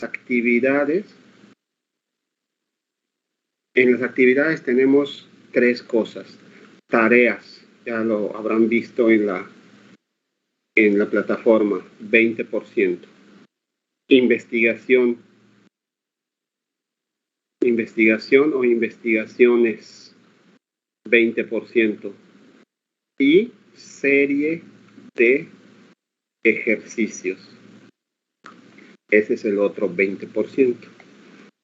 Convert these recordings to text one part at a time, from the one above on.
actividades. En las actividades tenemos tres cosas. Tareas, ya lo habrán visto en la plataforma, 20%. Investigación o investigaciones, 20%. Y serie de ejercicios. Ese es el otro 20%.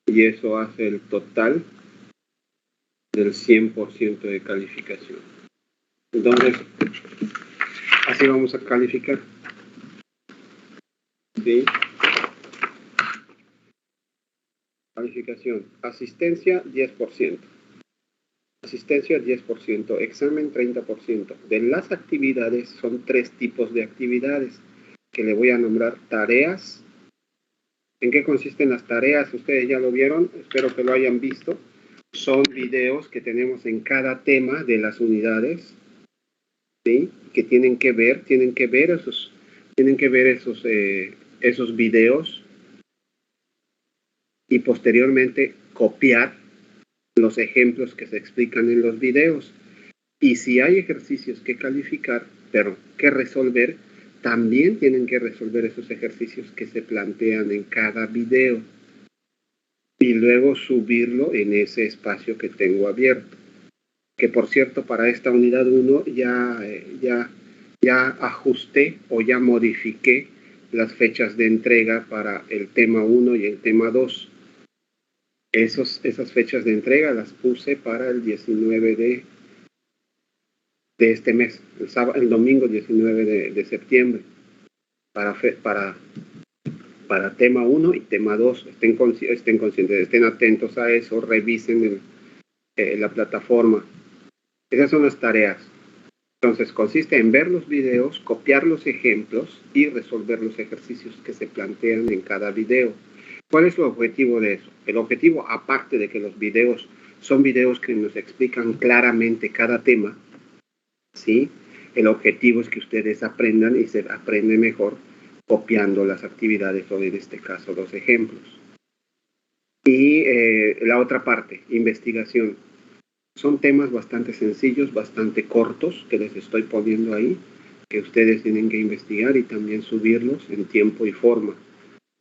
Y eso hace el total del 100% de calificación. Entonces, así vamos a calificar. ¿Sí? Calificación. Asistencia, 10%. Asistencia, 10%. Examen, 30%. De las actividades, son tres tipos de actividades que le voy a nombrar. Tareas. ¿En qué consisten las tareas? Ustedes ya lo vieron. Espero que lo hayan visto. Son videos que tenemos en cada tema de las unidades, ¿sí? Que tienen que ver esos videos y posteriormente copiar los ejemplos que se explican en los videos. Y si hay ejercicios que calificar, pero que resolver, también tienen que resolver esos ejercicios que se plantean en cada video. Y luego subirlo en ese espacio que tengo abierto. Que por cierto, para esta unidad 1 ya ajusté o ya modifiqué las fechas de entrega para el tema 1 y el tema 2. Esas fechas de entrega las puse para el 19 de este mes, el domingo 19 de septiembre, para tema 1 y tema 2. Estén conscientes, estén atentos a eso, revisen la plataforma. Esas son las tareas. Entonces, consiste en ver los videos, copiar los ejemplos y resolver los ejercicios que se plantean en cada video. ¿Cuál es el objetivo de eso? El objetivo, aparte de que los videos son videos que nos explican claramente cada tema, ¿sí? El objetivo es que ustedes aprendan y se aprende mejor copiando las actividades o en este caso los ejemplos. Y la otra parte, investigación. Son temas bastante sencillos, bastante cortos que les estoy poniendo ahí, que ustedes tienen que investigar y también subirlos en tiempo y forma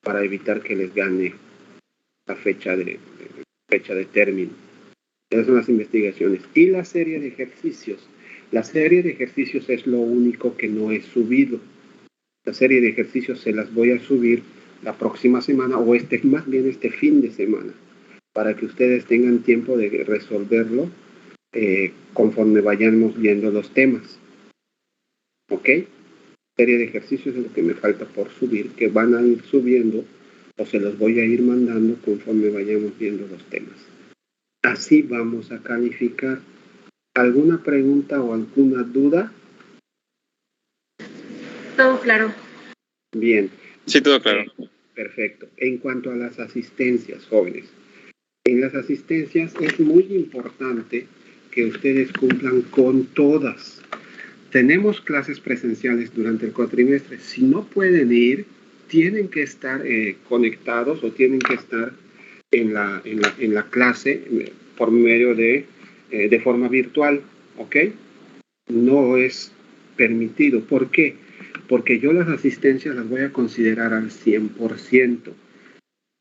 para evitar que les gane la fecha de término. Esas son las investigaciones. Y la serie de ejercicios. La serie de ejercicios es lo único que no he subido. La serie de ejercicios se las voy a subir la próxima semana o más bien este fin de semana, para que ustedes tengan tiempo de resolverlo conforme vayamos viendo los temas. ¿Ok? Serie de ejercicios es lo que me falta por subir, que van a ir subiendo o se los voy a ir mandando conforme vayamos viendo los temas. Así vamos a calificar. ¿Alguna pregunta o alguna duda? Todo claro. Bien. Sí, todo claro. Perfecto. En cuanto a las asistencias, jóvenes, en las asistencias es muy importante que ustedes cumplan con todas. Tenemos clases presenciales durante el cuatrimestre. Si no pueden ir, tienen que estar conectados o tienen que estar en la clase por medio de forma virtual, ¿ok? No es permitido. ¿Por qué? Porque yo las asistencias las voy a considerar al 100%.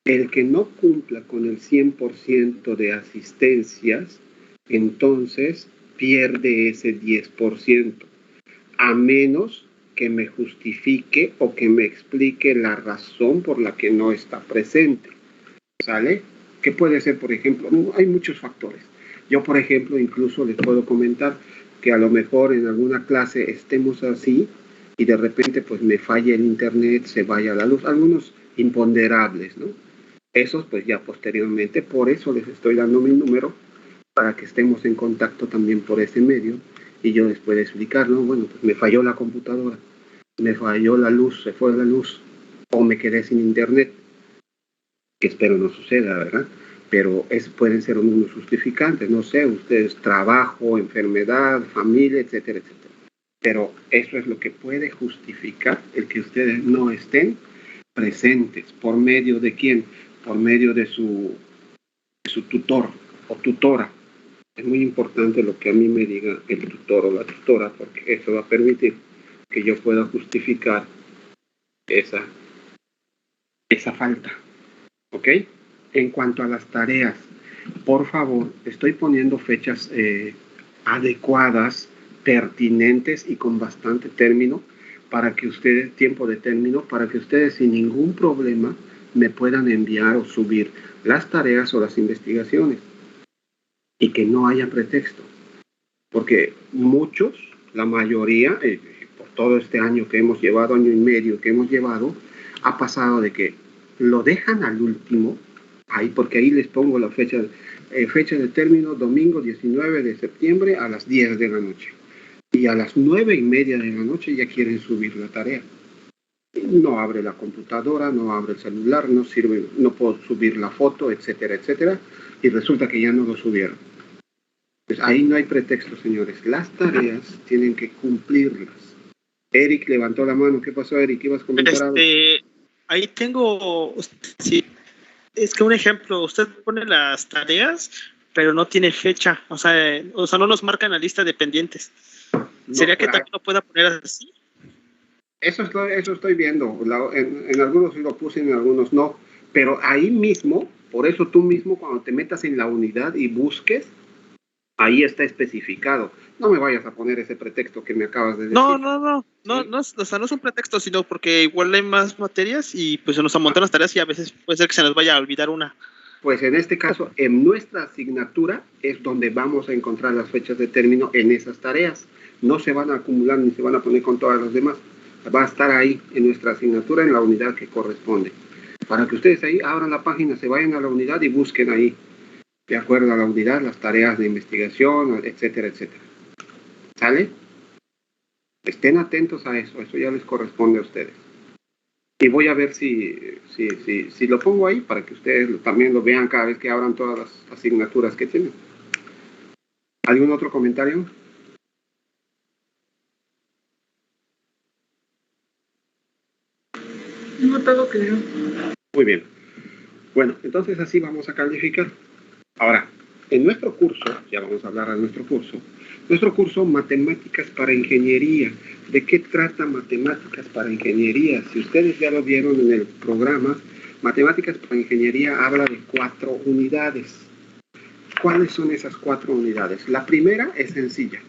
El que no cumpla con el 100% de asistencias, entonces pierde ese 10%, a menos que me justifique o que me explique la razón por la que no está presente. ¿Sale? ¿Qué puede ser, por ejemplo? Hay muchos factores. Yo, por ejemplo, incluso les puedo comentar que a lo mejor en alguna clase estemos así y de repente pues me falle el internet, se vaya la luz, algunos imponderables, ¿no? Esos pues ya posteriormente, por eso les estoy dando mi número, para que estemos en contacto también por ese medio y yo les pueda explicar, ¿no? Bueno, pues me falló la computadora, me falló la luz, se fue la luz, o me quedé sin internet, que espero no suceda, ¿verdad? Pero pueden ser unos justificantes, no sé, ustedes, trabajo, enfermedad, familia, etcétera, etcétera. Pero eso es lo que puede justificar el que ustedes no estén presentes. ¿Por medio de quién? Por medio de su tutor o tutora. Es muy importante lo que a mí me diga el tutor o la tutora, porque eso va a permitir que yo pueda justificar esa falta. ¿Ok? En cuanto a las tareas, por favor, estoy poniendo fechas adecuadas, pertinentes y con bastante término para que ustedes, tiempo de término, para que ustedes sin ningún problema me puedan enviar o subir las tareas o las investigaciones y que no haya pretexto. Porque muchos, la mayoría, por todo este año que hemos llevado, año y medio que hemos llevado, ha pasado de que lo dejan al último, ahí, porque ahí les pongo la fecha de término, domingo 19 de septiembre a las 10 de la noche. Y a las 9:30 de la noche ya quieren subir la tarea. No abre la computadora, no abre el celular, no sirve, no puedo subir la foto, etcétera, etcétera. Y resulta que ya no lo subieron. Pues ahí no hay pretexto, señores. Las tareas tienen que cumplirlas. Eric levantó la mano. ¿Qué pasó, Eric? ¿Ibas a comentar algo? Ahí tengo, sí, es que un ejemplo, usted pone las tareas, pero no tiene fecha, o sea no nos marca en la lista de pendientes. No, ¿sería que también lo pueda poner así? Eso estoy viendo. En algunos lo puse, en algunos no. Pero ahí mismo, por eso tú mismo, cuando te metas en la unidad y busques, ahí está especificado. No me vayas a poner ese pretexto que me acabas de decir. No, o sea, no es un pretexto, sino porque igual hay más materias y pues se nos amontan las tareas y a veces puede ser que se nos vaya a olvidar una. Pues en este caso, en nuestra asignatura es donde vamos a encontrar las fechas de término en esas tareas. No se van a acumular ni se van a poner con todas las demás. Va a estar ahí en nuestra asignatura, en la unidad que corresponde. Para que ustedes ahí abran la página, se vayan a la unidad y busquen ahí, de acuerdo a la unidad, las tareas de investigación, etcétera, etcétera. ¿Sale? Estén atentos a eso ya les corresponde a ustedes. Y voy a ver si lo pongo ahí para que ustedes también lo vean cada vez que abran todas las asignaturas que tienen. ¿Algún otro comentario? No, todo claro. Muy bien. Bueno, entonces así vamos a calificar. Ahora, en nuestro curso, ya vamos a hablar de nuestro curso Matemáticas para Ingeniería. ¿De qué trata Matemáticas para Ingeniería? Si ustedes ya lo vieron en el programa, Matemáticas para Ingeniería habla de 4 unidades. ¿Cuáles son esas 4 unidades? La primera es sencilla.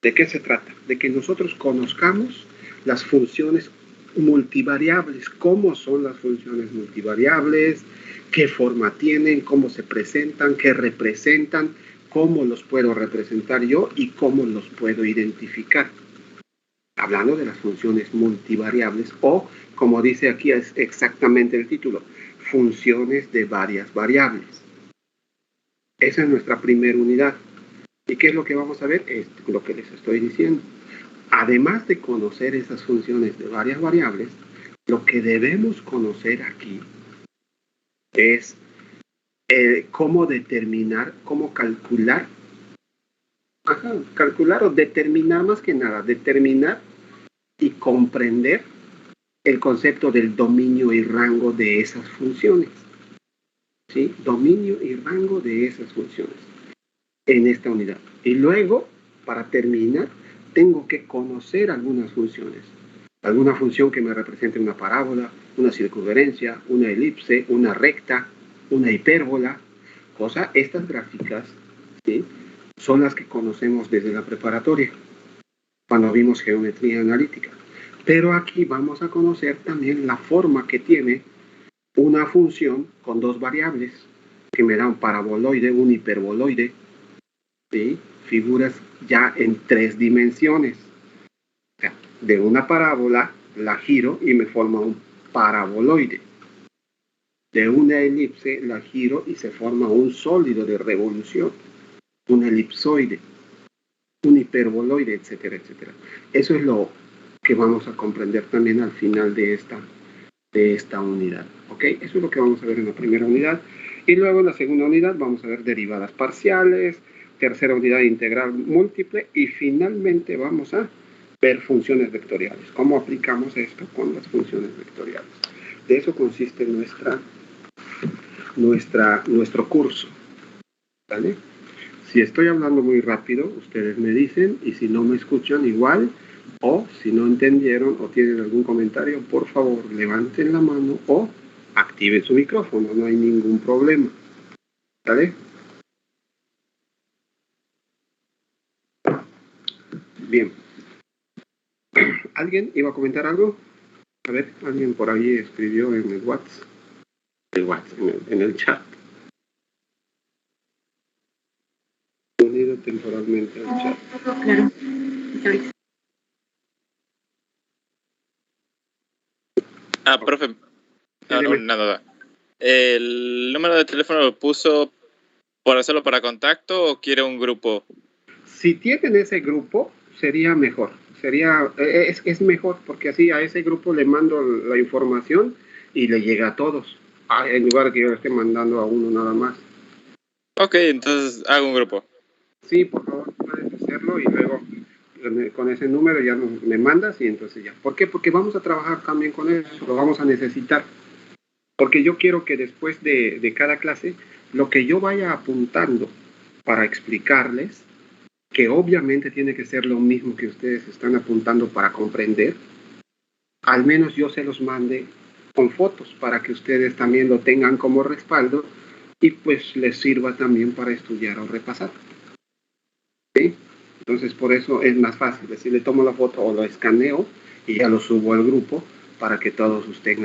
¿De qué se trata? De que nosotros conozcamos las funciones multivariables. ¿Cómo son las funciones multivariables? ¿Qué forma tienen? ¿Cómo se presentan? ¿Qué representan? ¿Cómo los puedo representar yo? ¿Y cómo los puedo identificar? Hablando de las funciones multivariables o, como dice aquí es exactamente el título, funciones de varias variables. Esa es nuestra primera unidad. ¿Y qué es lo que vamos a ver? Es lo que les estoy diciendo. Además de conocer esas funciones de varias variables, lo que debemos conocer aquí es cómo determinar, cómo calcular, calcular o determinar más que nada, determinar y comprender el concepto del dominio y rango de esas funciones. ¿Sí? Dominio y rango de esas funciones en esta unidad. Y luego, para terminar, tengo que conocer algunas funciones. Alguna función que me represente una parábola, una circunferencia, una elipse, una recta, una hipérbola. Estas gráficas, ¿sí?, son las que conocemos desde la preparatoria, cuando vimos geometría analítica. Pero aquí vamos a conocer también la forma que tiene una función con 2 variables, que me da un paraboloide, un hiperboloide, ¿sí?, figuras ya en 3 dimensiones. O sea, de una parábola la giro y me forma un paraboloide. De una elipse la giro y se forma un sólido de revolución, un elipsoide, un hiperboloide, etcétera, etcétera. Eso es lo que vamos a comprender también al final de esta unidad. ¿Ok? Eso es lo que vamos a ver en la primera unidad. Y luego en la segunda unidad vamos a ver derivadas parciales, tercera unidad integral múltiple y finalmente vamos a ver funciones vectoriales. ¿Cómo aplicamos esto con las funciones vectoriales? De eso consiste nuestro curso, ¿vale? Si estoy hablando muy rápido, ustedes me dicen, y si no me escuchan igual, o si no entendieron o tienen algún comentario, por favor, levanten la mano o activen su micrófono, no hay ningún problema, ¿vale? Bien. ¿Alguien iba a comentar algo? A ver, alguien por ahí escribió en el WhatsApp, en el chat. Unido temporalmente al chat. Claro. Profe. No, nada. ¿El número de teléfono lo puso por hacerlo para contacto o quiere un grupo? Si tienen ese grupo, sería mejor. Es mejor porque así a ese grupo le mando la información y le llega a todos, en lugar de que yo le esté mandando a uno nada más. Ok, entonces hago un grupo. Sí, por favor, puedes hacerlo y luego con ese número ya me mandas y entonces ya. ¿Por qué? Porque vamos a trabajar también con eso, lo vamos a necesitar. Porque yo quiero que después de cada clase, lo que yo vaya apuntando para explicarles, que obviamente tiene que ser lo mismo que ustedes están apuntando para comprender, al menos yo se los mande con fotos para que ustedes también lo tengan como respaldo y pues les sirva también para estudiar o repasar. ¿Sí? Entonces por eso es más fácil, decir, le tomo la foto o lo escaneo y ya lo subo al grupo para que todos ustedes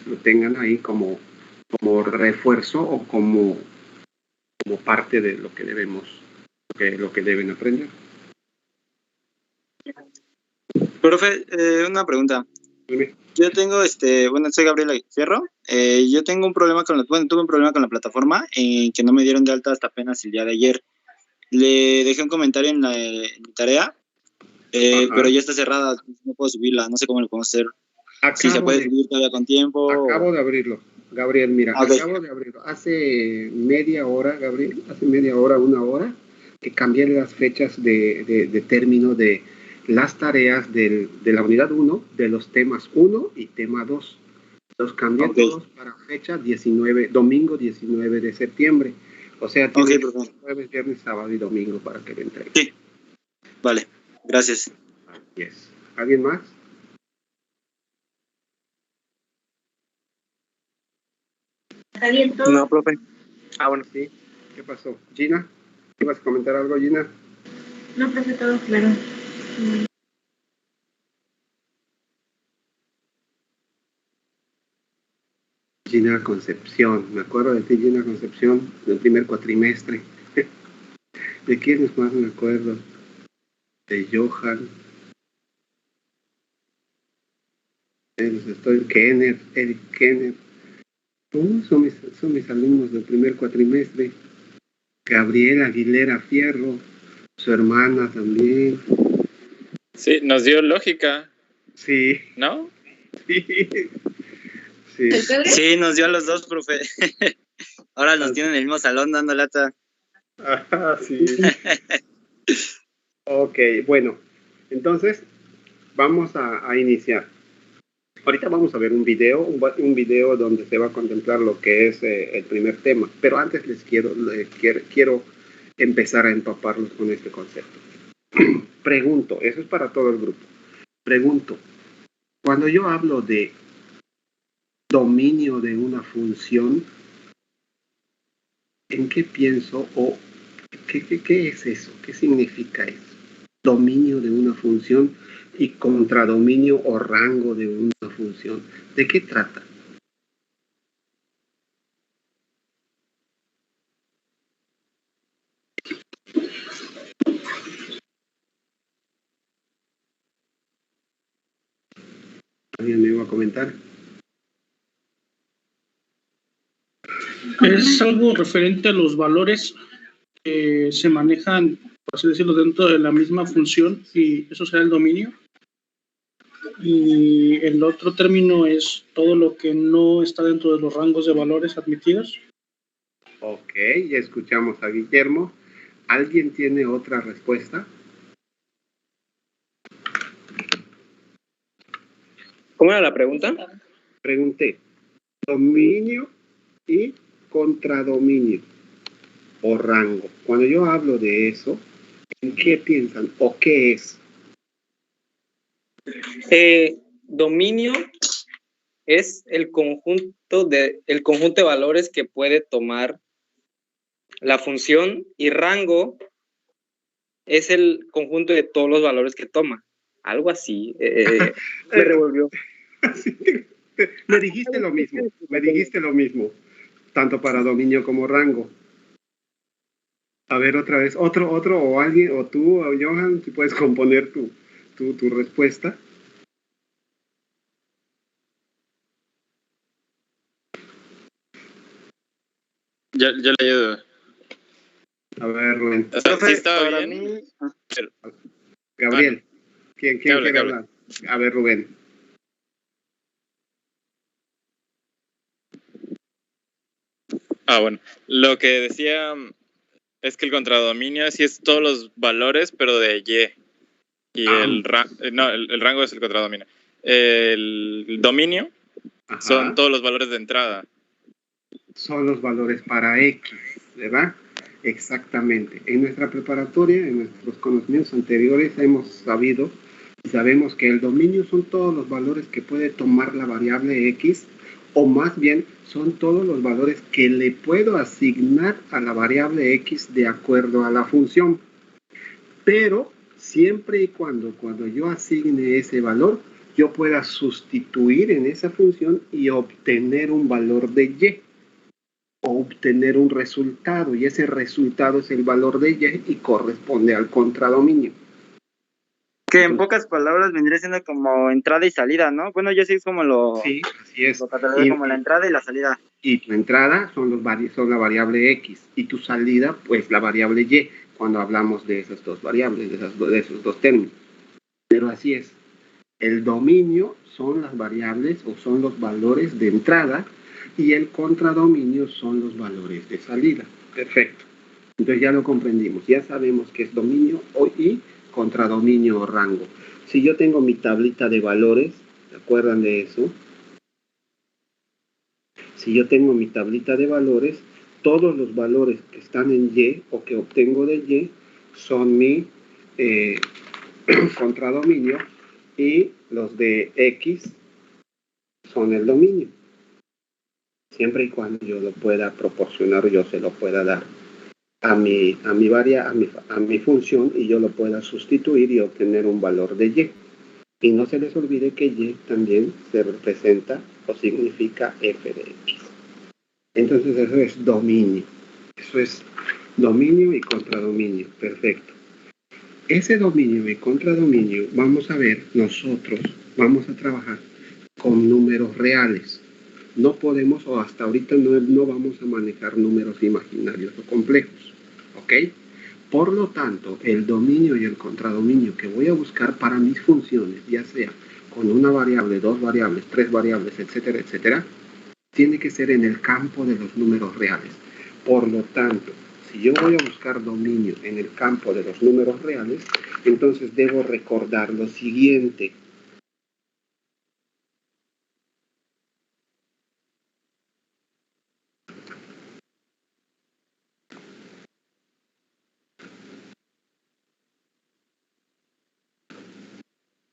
lo tengan ahí como refuerzo o como parte de lo que lo que deben aprender. Profe, una pregunta. Dime. Yo tengo, soy Gabriel Fierro. Yo tengo un problema tuve un problema con la plataforma que no me dieron de alta hasta apenas el día de ayer. Le dejé un comentario en mi tarea, pero ya está cerrada, no puedo subirla, no sé cómo lo podemos hacer. Si se puede subir todavía con tiempo. Acabo de abrirlo, Gabriel, mira, okay. Acabo de abrirlo. Hace media hora, Gabriel, una hora, que cambié las fechas de término de las tareas de la unidad 1, de los temas 1 y tema 2. Los cambié todos para fecha 19, domingo 19 de septiembre. O sea, tiene jueves, viernes, sábado y domingo para que le entreguen. Sí. Vale, gracias. Yes. ¿Alguien más? ¿Está bien todo? No, profe. Bueno, sí. ¿Qué pasó? ¿Gina? ¿Ibas a comentar algo, Gina? No, profe, todo claro. Gina Concepción. Me acuerdo de ti, Gina Concepción, del primer cuatrimestre. ¿De quiénes más me acuerdo? De Johan. Eric Kenner. Son mis alumnos del primer cuatrimestre. Gabriela Aguilera Fierro, su hermana también. Sí, nos dio lógica. Sí. ¿No? Sí. Sí. Sí, nos dio a los dos, profe. Ahora nos tienen en el mismo salón dando lata. Sí. Ok, bueno. Entonces, vamos a iniciar. Ahorita vamos a ver un video donde se va a contemplar lo que es el primer tema, pero antes quiero empezar a empaparlos con este concepto. Pregunto, eso es para todo el grupo. Pregunto, cuando yo hablo de dominio de una función, ¿en qué pienso o qué es eso? ¿Qué significa eso? Dominio de una función y contradominio o rango de una función. ¿De qué trata? ¿Alguien me iba a comentar? Es algo referente a los valores que se manejan, por así decirlo, dentro de la misma función, y eso será el dominio. Y el otro término es todo lo que no está dentro de los rangos de valores admitidos. Ok, ya escuchamos a Guillermo. ¿Alguien tiene otra respuesta? ¿Cómo era la pregunta? Pregunté, dominio y contradominio o rango. Cuando yo hablo de eso, ¿en qué piensan o qué es? Dominio es el conjunto de valores que puede tomar la función, y rango es el conjunto de todos los valores que toma. Algo así. Me revolvió. Me dijiste lo mismo, tanto para dominio como rango. A ver, otra vez, otro, o alguien, o tú, o Johan, si puedes componer tu respuesta. Yo le ayudo. A ver, Rubén. O sea, sí estaba bien. Gabriel, ¿quién quiere hablar? A ver, Rubén. Bueno. Lo que decía es que el contradominio sí es todos los valores, pero de Y el rango es el contradominio. El dominio son todos los valores de entrada. Son los valores para X, ¿verdad? Exactamente. En nuestra preparatoria, en nuestros conocimientos anteriores, hemos sabido y sabemos que el dominio son todos los valores que puede tomar la variable X, o más bien son todos los valores que le puedo asignar a la variable X de acuerdo a la función. Pero siempre y cuando yo asigne ese valor, yo pueda sustituir en esa función y obtener un valor de Y, o obtener un resultado, y ese resultado es el valor de Y y corresponde al contradominio. Que en pocas palabras vendría siendo como entrada y salida, ¿no? Bueno, yo sí es como Sí, así es. Lo catalogué como la entrada y la salida. Y tu entrada son la variable X, y tu salida, pues la variable Y, cuando hablamos de esas dos variables, de esos dos términos. Pero así es. El dominio son las variables o son los valores de entrada, y el contradominio son los valores de salida. Perfecto. Entonces ya lo comprendimos. Ya sabemos que es dominio y contradominio o rango. Si yo tengo mi tablita de valores, ¿se acuerdan de eso? Si yo tengo mi tablita de valores, todos los valores que están en Y o que obtengo de Y son mi contradominio, y los de X son el dominio. Siempre y cuando yo lo pueda proporcionar, yo se lo pueda dar a mi función, y yo lo pueda sustituir y obtener un valor de Y. Y no se les olvide que Y también se representa o significa f de X. Entonces eso es dominio. Eso es dominio y contradominio. Perfecto. Ese dominio y contradominio, vamos a ver, nosotros vamos a trabajar con números reales. No podemos, o hasta ahorita no vamos a manejar números imaginarios o complejos. ¿Ok? Por lo tanto, el dominio y el contradominio que voy a buscar para mis funciones, ya sea con una variable, dos variables, tres variables, etcétera, etcétera, tiene que ser en el campo de los números reales. Por lo tanto, si yo voy a buscar dominio en el campo de los números reales, entonces debo recordar lo siguiente.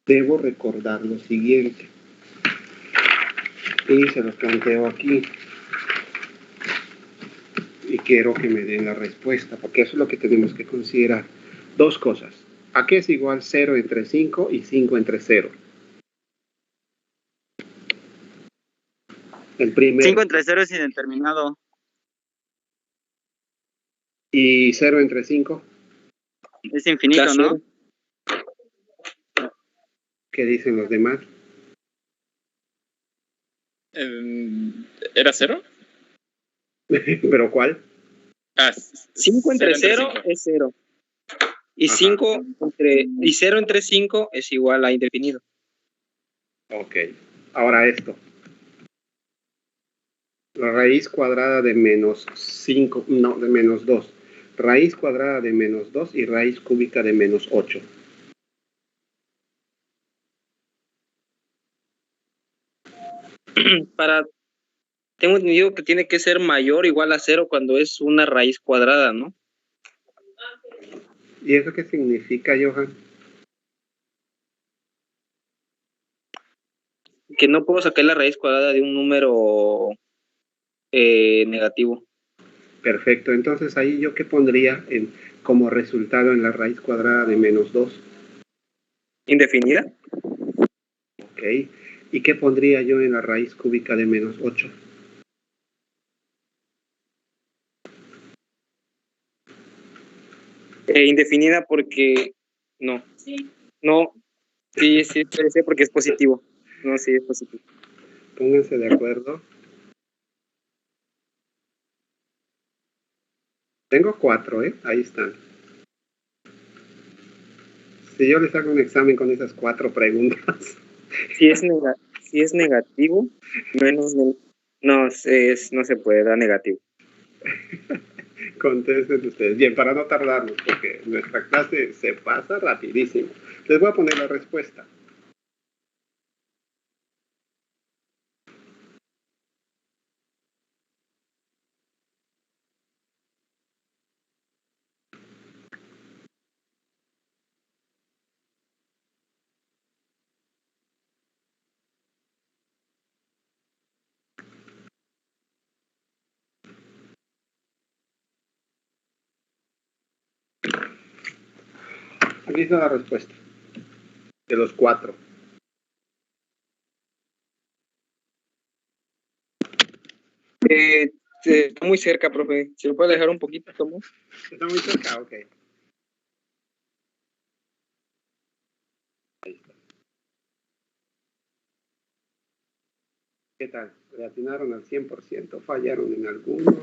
Debo recordar lo siguiente. Y se los planteo aquí. Y quiero que me den la respuesta, porque eso es lo que tenemos que considerar. Dos cosas. ¿A qué es igual 0 entre 5 y 5 entre 0? El primero. 5 entre 0 es indeterminado. ¿Y 0 entre 5? Es infinito, ¿no? ¿Qué dicen los demás? ¿Era 0? ¿Pero cuál? 5 entre 0 es 0. Y 0 entre 5 es igual a indefinido. Ok. Ahora esto. La raíz cuadrada de menos 5, no, de menos 2. Raíz cuadrada de menos 2 y raíz cúbica de menos 8. Tengo entendido que tiene que ser mayor o igual a 0 cuando es una raíz cuadrada, ¿no? ¿Y eso qué significa, Johan? Que no puedo sacar la raíz cuadrada de un número negativo. Perfecto, entonces ahí yo qué pondría como resultado en la raíz cuadrada de -2. ¿Indefinida? Ok, ¿y qué pondría yo en la raíz cúbica de -8? Indefinida porque no. No, sí, puede ser porque es positivo. No, sí, es positivo. Pónganse de acuerdo. Tengo 4, ahí están. Si yo les hago un examen con esas 4 preguntas. Si es negativo, menos... No, no se puede dar negativo. Contesten ustedes. Bien, para no tardarnos, porque nuestra clase se pasa rapidísimo. Les voy a poner la respuesta. Aquí está la respuesta. De los 4. Está muy cerca, profe. ¿Se lo puede dejar un poquito, Tomo? Está muy cerca, ok. Ahí está. ¿Qué tal? ¿Le atinaron al 100%? ¿Fallaron en alguno?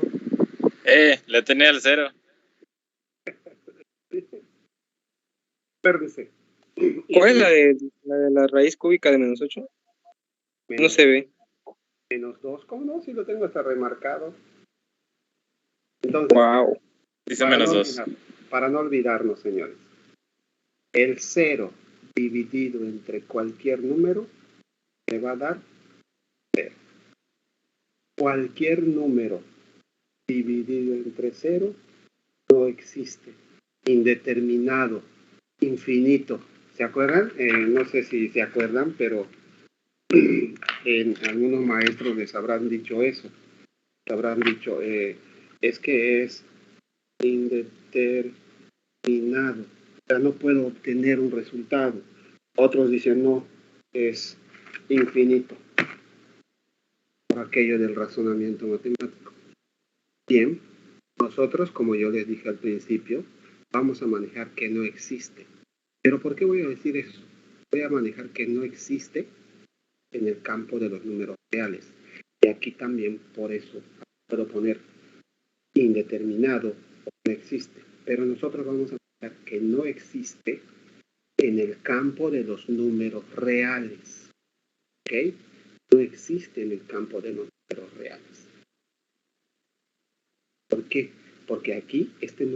Le tenía al 0. Espérense. ¿Cuál es la de la raíz cúbica de -8? No se ve. -2, ¿cómo no? Si lo tengo hasta remarcado. Entonces, Wow. Dice -2. Para no olvidarnos, señores. El 0 dividido entre cualquier número me va a dar 0. Cualquier número dividido entre 0 no existe. Indeterminado, infinito. ¿Se acuerdan? No sé si se acuerdan, pero algunos maestros les habrán dicho eso. Les habrán dicho, es que es indeterminado. O sea, no puedo obtener un resultado. Otros dicen, no, es infinito. Por aquello del razonamiento matemático. Bien, nosotros, como yo les dije al principio, vamos a manejar que no existe. ¿Pero por qué voy a decir eso? Voy a manejar que no existe en el campo de los números reales. Y aquí también, por eso, puedo poner indeterminado o no existe. Pero nosotros vamos a manejar que no existe en el campo de los números reales. ¿Ok? No existe en el campo de los números reales. ¿Por qué? Porque aquí este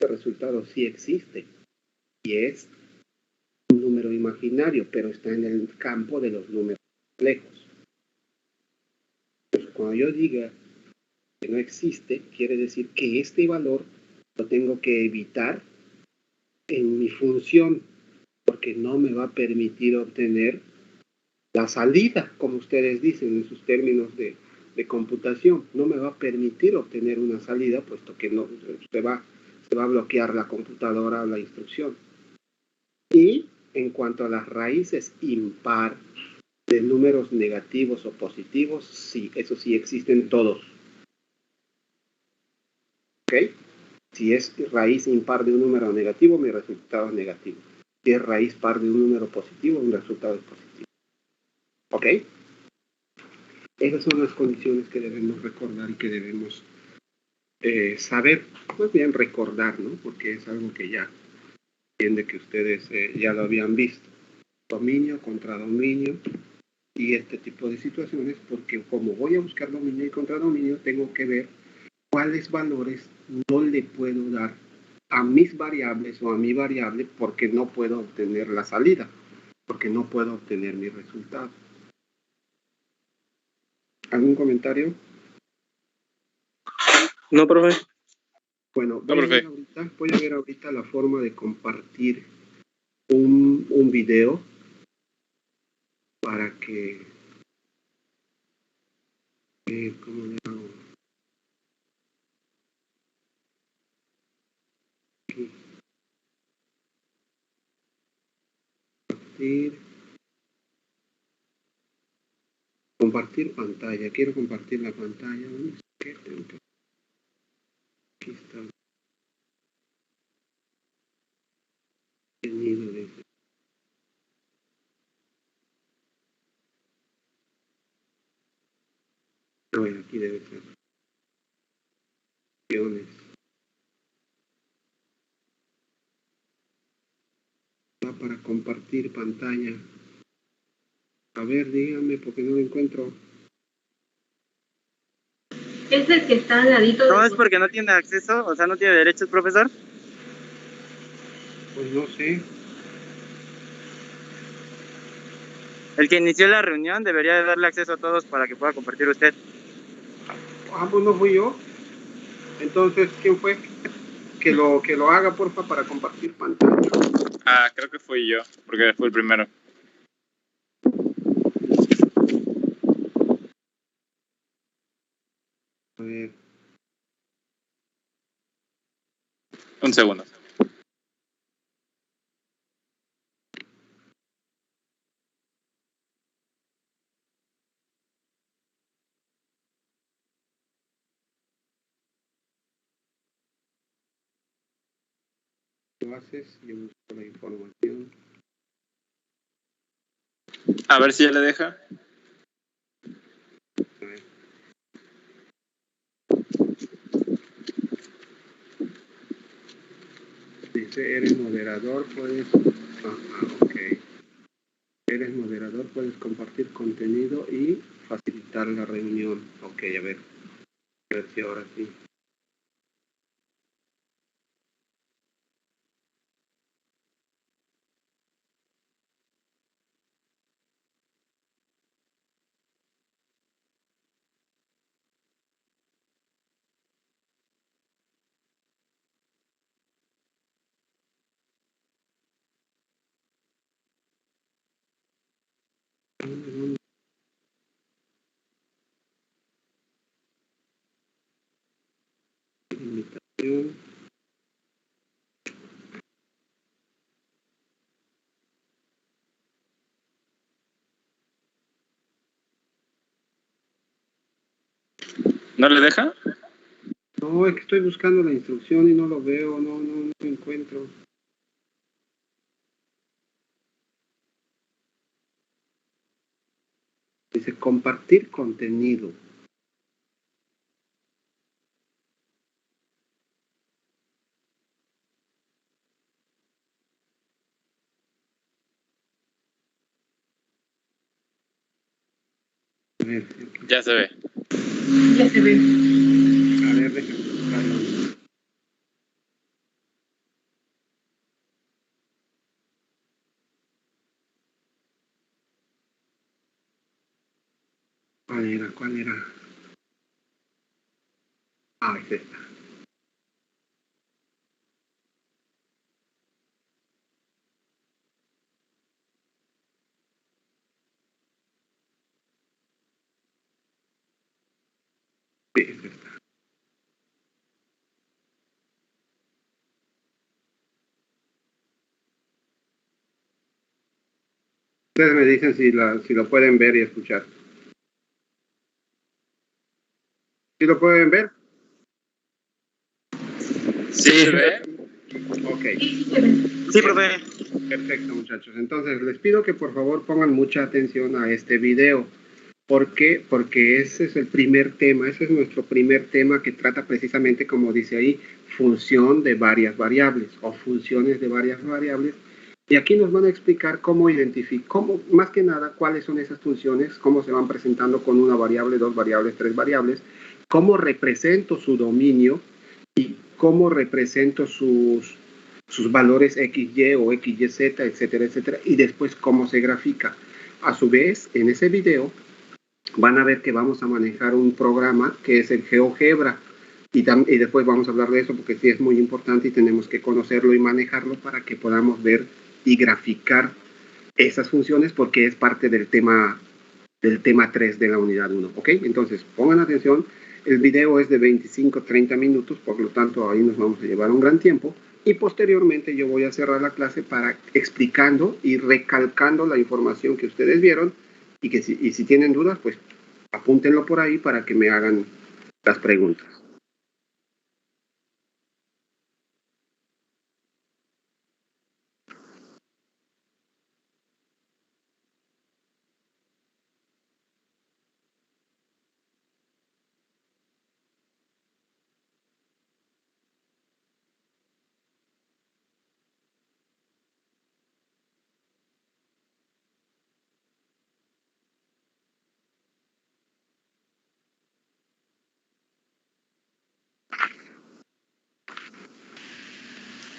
resultado sí existe y es un número imaginario, pero está en el campo de los números complejos. Pues cuando yo diga que no existe, quiere decir que este valor lo tengo que evitar en mi función, porque no me va a permitir obtener la salida, como ustedes dicen en sus términos de computación. No me va a permitir obtener una salida, puesto que no se va a bloquear la computadora o la instrucción. Y en cuanto a las raíces impar de números negativos o positivos, sí, eso sí existen todos. ¿Ok? Si es raíz impar de un número negativo, mi resultado es negativo. Si es raíz par de un número positivo, mi resultado es positivo. ¿Ok? Esas son las condiciones que debemos recordar y que debemos saber, más bien recordar, ¿no? Porque es algo que ya entiende que ustedes ya lo habían visto. Dominio contra dominio y este tipo de situaciones, porque como voy a buscar dominio y contradominio, tengo que ver cuáles valores no le puedo dar a mis variables o a mi variable porque no puedo obtener la salida, porque no puedo obtener mi resultado. ¿Algún comentario? No, profe. Bueno, No, profe. voy a ver ahorita la forma de compartir un video para que... ¿cómo le hago? Aquí. Compartir pantalla. Quiero compartir la pantalla. ¿Dónde está? ¿Qué tengo que- Aquí está el contenido de... A ver, aquí debe ser. Opciones. Para compartir pantalla. A ver, dígame porque no lo encuentro. Es el que está al ladito No de... es porque no tiene acceso, o sea, no tiene derechos, profesor. Pues no sé. El que inició la reunión debería de darle acceso a todos para que pueda compartir usted. Ah, pues no fui yo. Entonces, ¿quién fue? Que lo haga, porfa, para compartir pantalla. Ah, creo que fui yo, porque fue el primero. A ver. Un segundo. Lo haces, yo busco la información. A ver si ya le deja. A ver. Dice, eres moderador, puedes... ok. Eres moderador, puedes compartir contenido y facilitar la reunión. Ok, a ver si ahora sí. Invitación. ¿No le deja? No, es que estoy buscando la instrucción y no lo veo, no lo encuentro. Dice compartir contenido. A ver, Ya se ve. Ya se ve. a ver, déjame buscarlo. ¿Cuál era? Ah, es esta. Sí, es esta. Ustedes me dicen si lo pueden ver y escuchar. ¿Sí lo pueden ver? ¿Sí se ve? Ok. Sí, sí se ve. Sí, profe. Perfecto, muchachos. Entonces, les pido que por favor pongan mucha atención a este video. ¿Por qué? Porque ese es el primer tema, ese es nuestro primer tema que trata precisamente, como dice ahí, función de varias variables o funciones de varias variables. Y aquí nos van a explicar cómo identificar, más que nada, cuáles son esas funciones, cómo se van presentando con una variable, dos variables, tres variables, cómo represento su dominio y cómo represento sus valores XY o XYZ, etcétera, etcétera, y después cómo se grafica. A su vez, en ese video van a ver que vamos a manejar un programa que es el GeoGebra. Y después vamos a hablar de eso porque sí es muy importante y tenemos que conocerlo y manejarlo para que podamos ver y graficar esas funciones porque es parte del tema 3 de la unidad 1. ¿Ok? Entonces, pongan atención. El video es de 25-30 minutos, por lo tanto ahí nos vamos a llevar un gran tiempo. Y posteriormente yo voy a cerrar la clase para explicando y recalcando la información que ustedes vieron y si tienen dudas, pues apúntenlo por ahí para que me hagan las preguntas.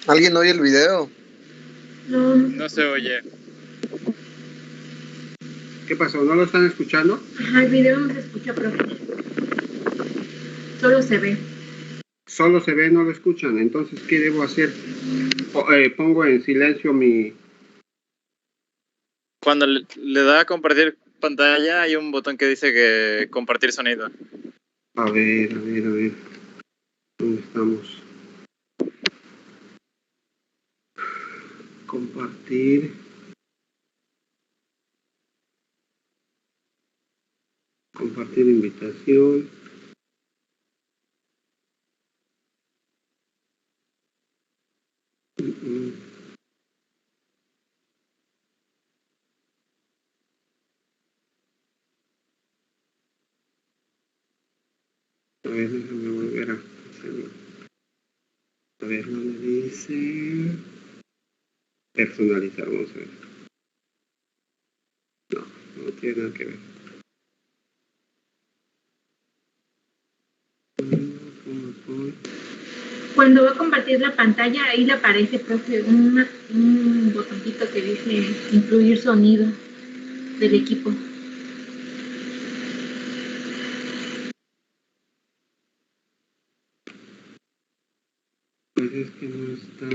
¿Alguien oye el video? No, No se oye. ¿Qué pasó? ¿No lo están escuchando? ajá, el video no se escucha, profe. Solo se ve. Solo se ve, no lo escuchan. Entonces, ¿qué debo hacer? Pongo en silencio mi... Cuando le da a compartir pantalla, hay un botón que dice que compartir sonido. A ver. ¿Dónde estamos? Compartir. Compartir invitación. A ver, déjame volver a hacerlo. A ver, ¿dónde dice? Personalizar, vamos a ver. No tiene nada que ver. Cuando va a compartir la pantalla, ahí le aparece, profe, un botoncito que dice incluir sonido del equipo. Pues es que no está...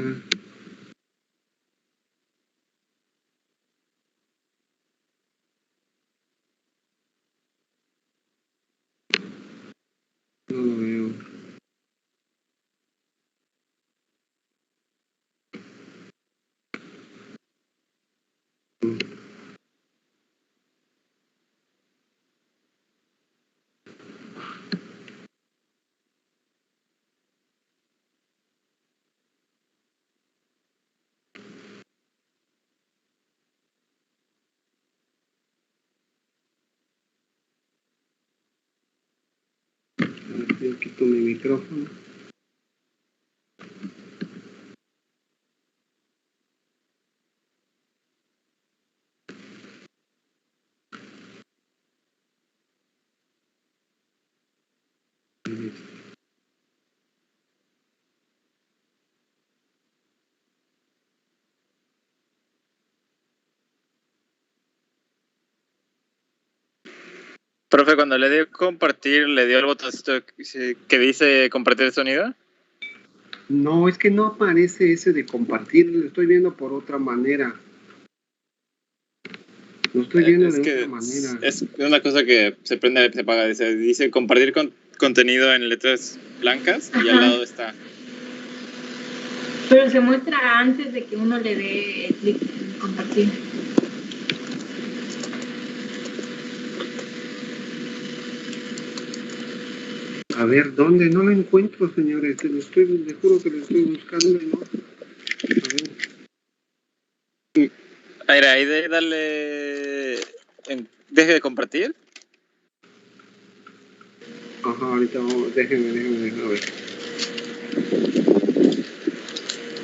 No lo veo. A ver, yo quito mi micrófono. Profe, cuando le dio compartir, ¿le dio el botoncito que dice compartir sonido? No, es que no aparece ese de compartir, lo estoy viendo por otra manera. Lo estoy viendo Es de que otra manera. es una cosa que se prende, se apaga. Dice compartir contenido en letras blancas y al Ajá. lado está. Pero se muestra antes de que uno le dé clic en compartir. A ver, ¿dónde? No lo encuentro, señores. Les juro que lo estoy buscando y no. A ver. A ver, ahí dale... deje de compartir. Ajá, ahorita vamos, déjenme, a ver.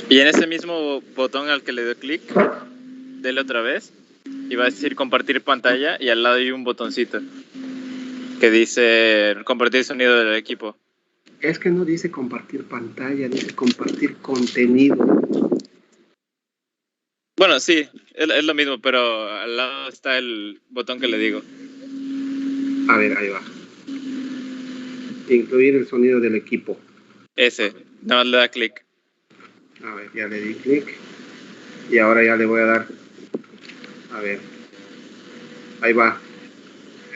Y en ese mismo botón al que le dio clic, dele otra vez. Y va a decir compartir pantalla y al lado hay un botoncito que dice compartir sonido del equipo. Es que no dice compartir pantalla, dice compartir contenido. Bueno, sí, es lo mismo, pero al lado está el botón que le digo. A ver, ahí va. Incluir el sonido del equipo. Ese, nada más le da clic. A ver, ya le di clic. Y ahora ya le voy a dar. A ver. Ahí va.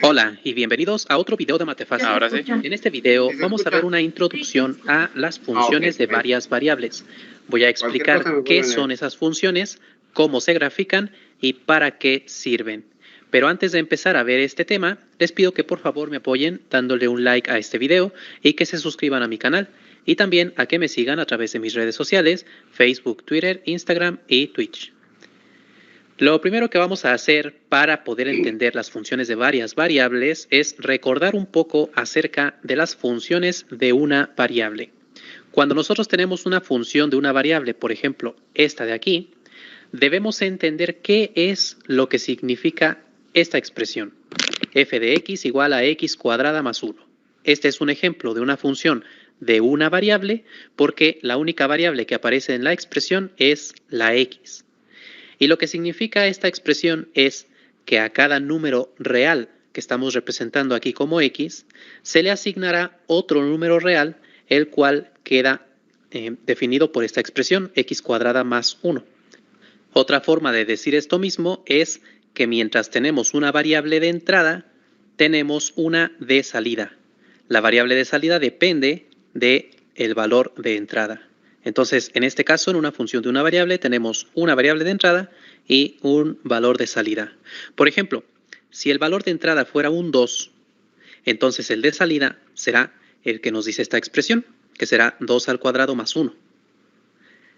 Hola y bienvenidos a otro video de Matefácil. Ahora sí. En este video ¿Sí se vamos a escucha? ver una introducción a las funciones de varias variables. Voy a explicar cosa me qué vuelven a- son esas funciones, cómo se grafican y para qué sirven. Pero antes de empezar a ver este tema, les pido que por favor me apoyen dándole un like a este video y que se suscriban a mi canal. Y también a que me sigan a través de mis redes sociales, Facebook, Twitter, Instagram y Twitch. Lo primero que vamos a hacer para poder entender las funciones de varias variables es recordar un poco acerca de las funciones de una variable. Cuando nosotros tenemos una función de una variable, por ejemplo, esta de aquí, debemos entender qué es lo que significa esta expresión. F de x igual a x cuadrada más 1. Este es un ejemplo de una función de una variable porque la única variable que aparece en la expresión es la x. Y lo que significa esta expresión es que a cada número real que estamos representando aquí como x, se le asignará otro número real, el cual queda definido por esta expresión, x cuadrada más 1. Otra forma de decir esto mismo es que mientras tenemos una variable de entrada, tenemos una de salida. La variable de salida depende del valor de entrada. Entonces, en este caso, en una función de una variable, tenemos una variable de entrada y un valor de salida. Por ejemplo, si el valor de entrada fuera un 2, entonces el de salida será el que nos dice esta expresión, que será 2 al cuadrado más 1.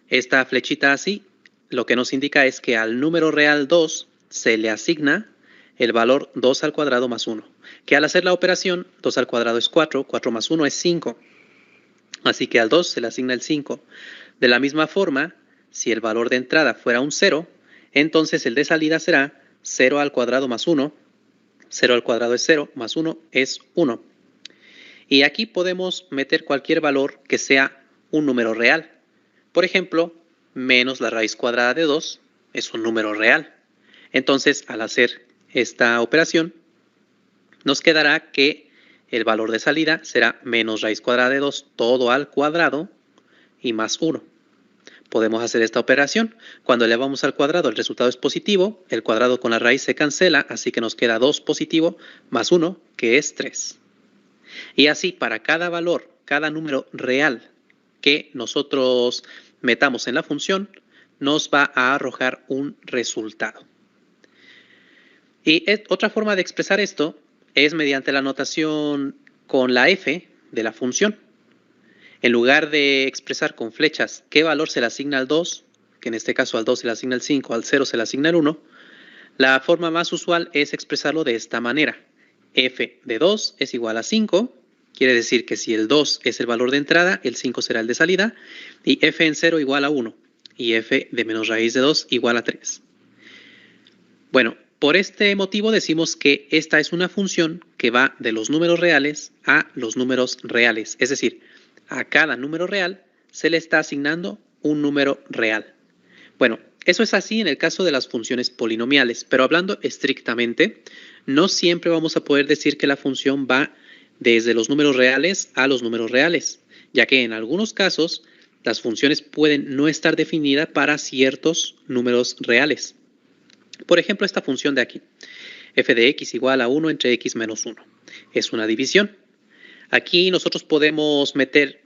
Esta flechita así, lo que nos indica es que al número real 2 se le asigna el valor 2 al cuadrado más 1, que al hacer la operación, 2 al cuadrado es 4, 4 más 1 es 5. Así que al 2 se le asigna el 5. De la misma forma, si el valor de entrada fuera un 0, entonces el de salida será 0 al cuadrado más 1. 0 al cuadrado es 0, más 1 es 1. Y aquí podemos meter cualquier valor que sea un número real. Por ejemplo, menos la raíz cuadrada de 2 es un número real. Entonces, al hacer esta operación, nos quedará que el valor de salida será menos raíz cuadrada de 2 todo al cuadrado y más 1. Podemos hacer esta operación. Cuando elevamos al cuadrado el resultado es positivo, el cuadrado con la raíz se cancela, así que nos queda 2 positivo más 1, que es 3. Y así para cada valor, cada número real que nosotros metamos en la función, nos va a arrojar un resultado. Y otra forma de expresar esto es mediante la notación con la f de la función. En lugar de expresar con flechas qué valor se le asigna al 2, que en este caso al 2 se le asigna el 5, al 0 se le asigna el 1, la forma más usual es expresarlo de esta manera. F de 2 es igual a 5, quiere decir que si el 2 es el valor de entrada, el 5 será el de salida, y f en 0 igual a 1, y f de menos raíz de 2 igual a 3. Bueno, por este motivo decimos que esta es una función que va de los números reales a los números reales. Es decir, a cada número real se le está asignando un número real. Bueno, eso es así en el caso de las funciones polinomiales, pero hablando estrictamente, no siempre vamos a poder decir que la función va desde los números reales a los números reales, ya que en algunos casos las funciones pueden no estar definidas para ciertos números reales. Por ejemplo, esta función de aquí, f de x igual a 1 entre x menos 1, es una división. Aquí nosotros podemos meter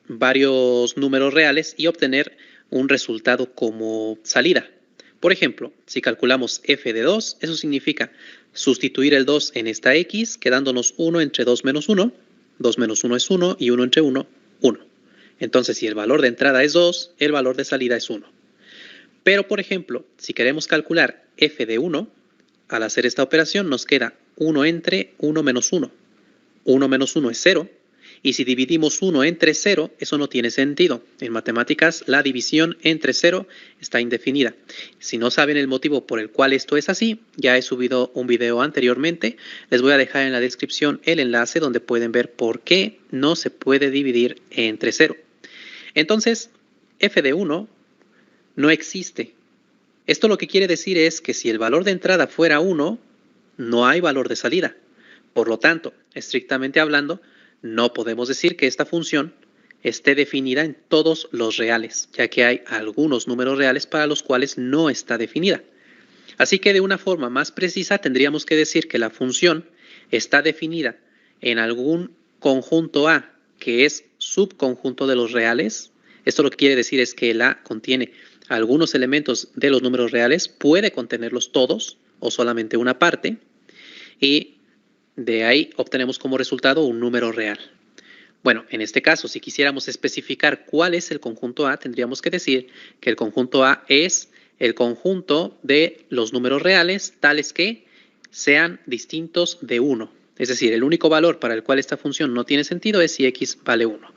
varios números reales y obtener un resultado como salida. Por ejemplo, si calculamos f de 2, eso significa sustituir el 2 en esta x, quedándonos 1 entre 2 menos 1. 2 menos 1 es 1 y 1 entre 1, 1. Entonces, si el valor de entrada es 2, el valor de salida es 1. Pero, por ejemplo, si queremos calcular f de 1, al hacer esta operación nos queda 1 entre 1 menos 1. 1 menos 1 es 0. Y si dividimos 1 entre 0, eso no tiene sentido. En matemáticas, la división entre 0 está indefinida. Si no saben el motivo por el cual esto es así, ya he subido un video anteriormente. Les voy a dejar en la descripción el enlace donde pueden ver por qué no se puede dividir entre 0. Entonces, f de 1 no existe. Esto lo que quiere decir es que si el valor de entrada fuera 1, no hay valor de salida. Por lo tanto, estrictamente hablando, no podemos decir que esta función esté definida en todos los reales, ya que hay algunos números reales para los cuales no está definida. Así que de una forma más precisa tendríamos que decir que la función está definida en algún conjunto A que es subconjunto de los reales. Esto lo que quiere decir es que el A contiene algunos elementos de los números reales, puede contenerlos todos o solamente una parte, y de ahí obtenemos como resultado un número real. Bueno, en este caso, si quisiéramos especificar cuál es el conjunto A, tendríamos que decir que el conjunto A es el conjunto de los números reales tales que sean distintos de 1. Es decir, el único valor para el cual esta función no tiene sentido es si x vale 1.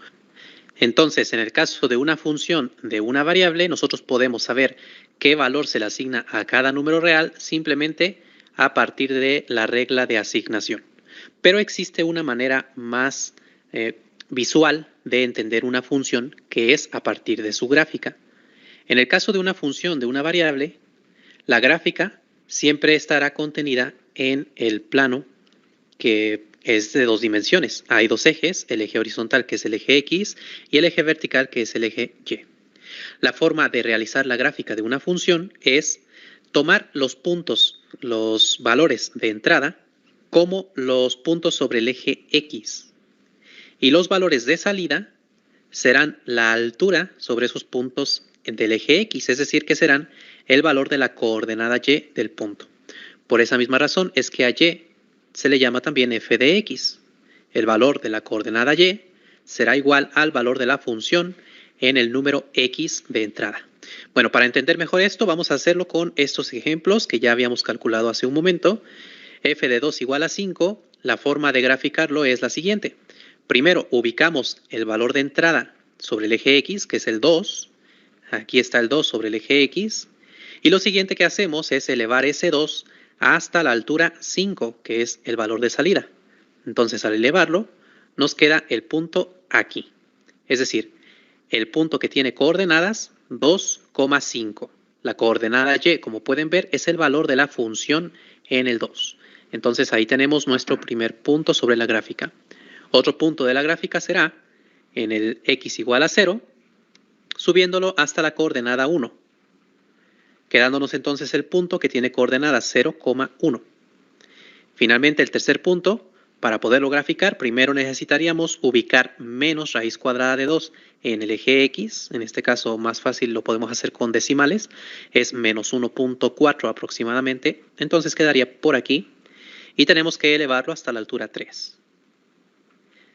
Entonces, en el caso de una función de una variable, nosotros podemos saber qué valor se le asigna a cada número real simplemente a partir de la regla de asignación. Pero existe una manera más visual de entender una función que es a partir de su gráfica. En el caso de una función de una variable, la gráfica siempre estará contenida en el plano que es de 2 dimensiones. Hay 2 ejes, el eje horizontal que es el eje X y el eje vertical que es el eje Y. La forma de realizar la gráfica de una función es tomar los puntos, los valores de entrada como los puntos sobre el eje X y los valores de salida serán la altura sobre esos puntos del eje X, es decir, que serán el valor de la coordenada Y del punto. Por esa misma razón es que a Y se le llama también f de x. El valor de la coordenada Y será igual al valor de la función en el número x de entrada. Bueno, para entender mejor esto, vamos a hacerlo con estos ejemplos que ya habíamos calculado hace un momento. F de 2 igual a 5, la forma de graficarlo es la siguiente. Primero, ubicamos el valor de entrada sobre el eje X, que es el 2. Aquí está el 2 sobre el eje X. Y lo siguiente que hacemos es elevar ese 2 hasta la altura 5, que es el valor de salida. Entonces, al elevarlo, nos queda el punto aquí. Es decir, el punto que tiene coordenadas 2,5. La coordenada Y, como pueden ver, es el valor de la función en el 2. Entonces, ahí tenemos nuestro primer punto sobre la gráfica. Otro punto de la gráfica será en el x igual a 0, subiéndolo hasta la coordenada 1. Quedándonos entonces el punto que tiene coordenadas 0,1. Finalmente, el tercer punto, para poderlo graficar, primero necesitaríamos ubicar menos raíz cuadrada de 2 en el eje X. En este caso, más fácil lo podemos hacer con decimales. Es menos 1,4 aproximadamente. Entonces quedaría por aquí. Y tenemos que elevarlo hasta la altura 3.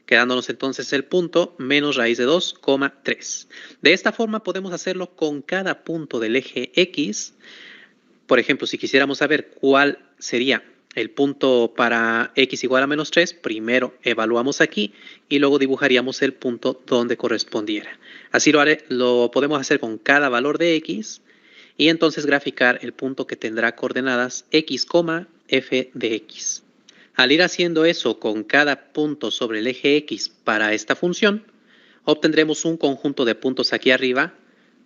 Quedándonos entonces el punto menos raíz de 2,3. De esta forma podemos hacerlo con cada punto del eje X. Por ejemplo, si quisiéramos saber cuál sería el punto para x igual a menos 3, primero evaluamos aquí y luego dibujaríamos el punto donde correspondiera. Así lo podemos hacer con cada valor de x y entonces graficar el punto que tendrá coordenadas x, f de x. Al ir haciendo eso con cada punto sobre el eje X para esta función, obtendremos un conjunto de puntos aquí arriba,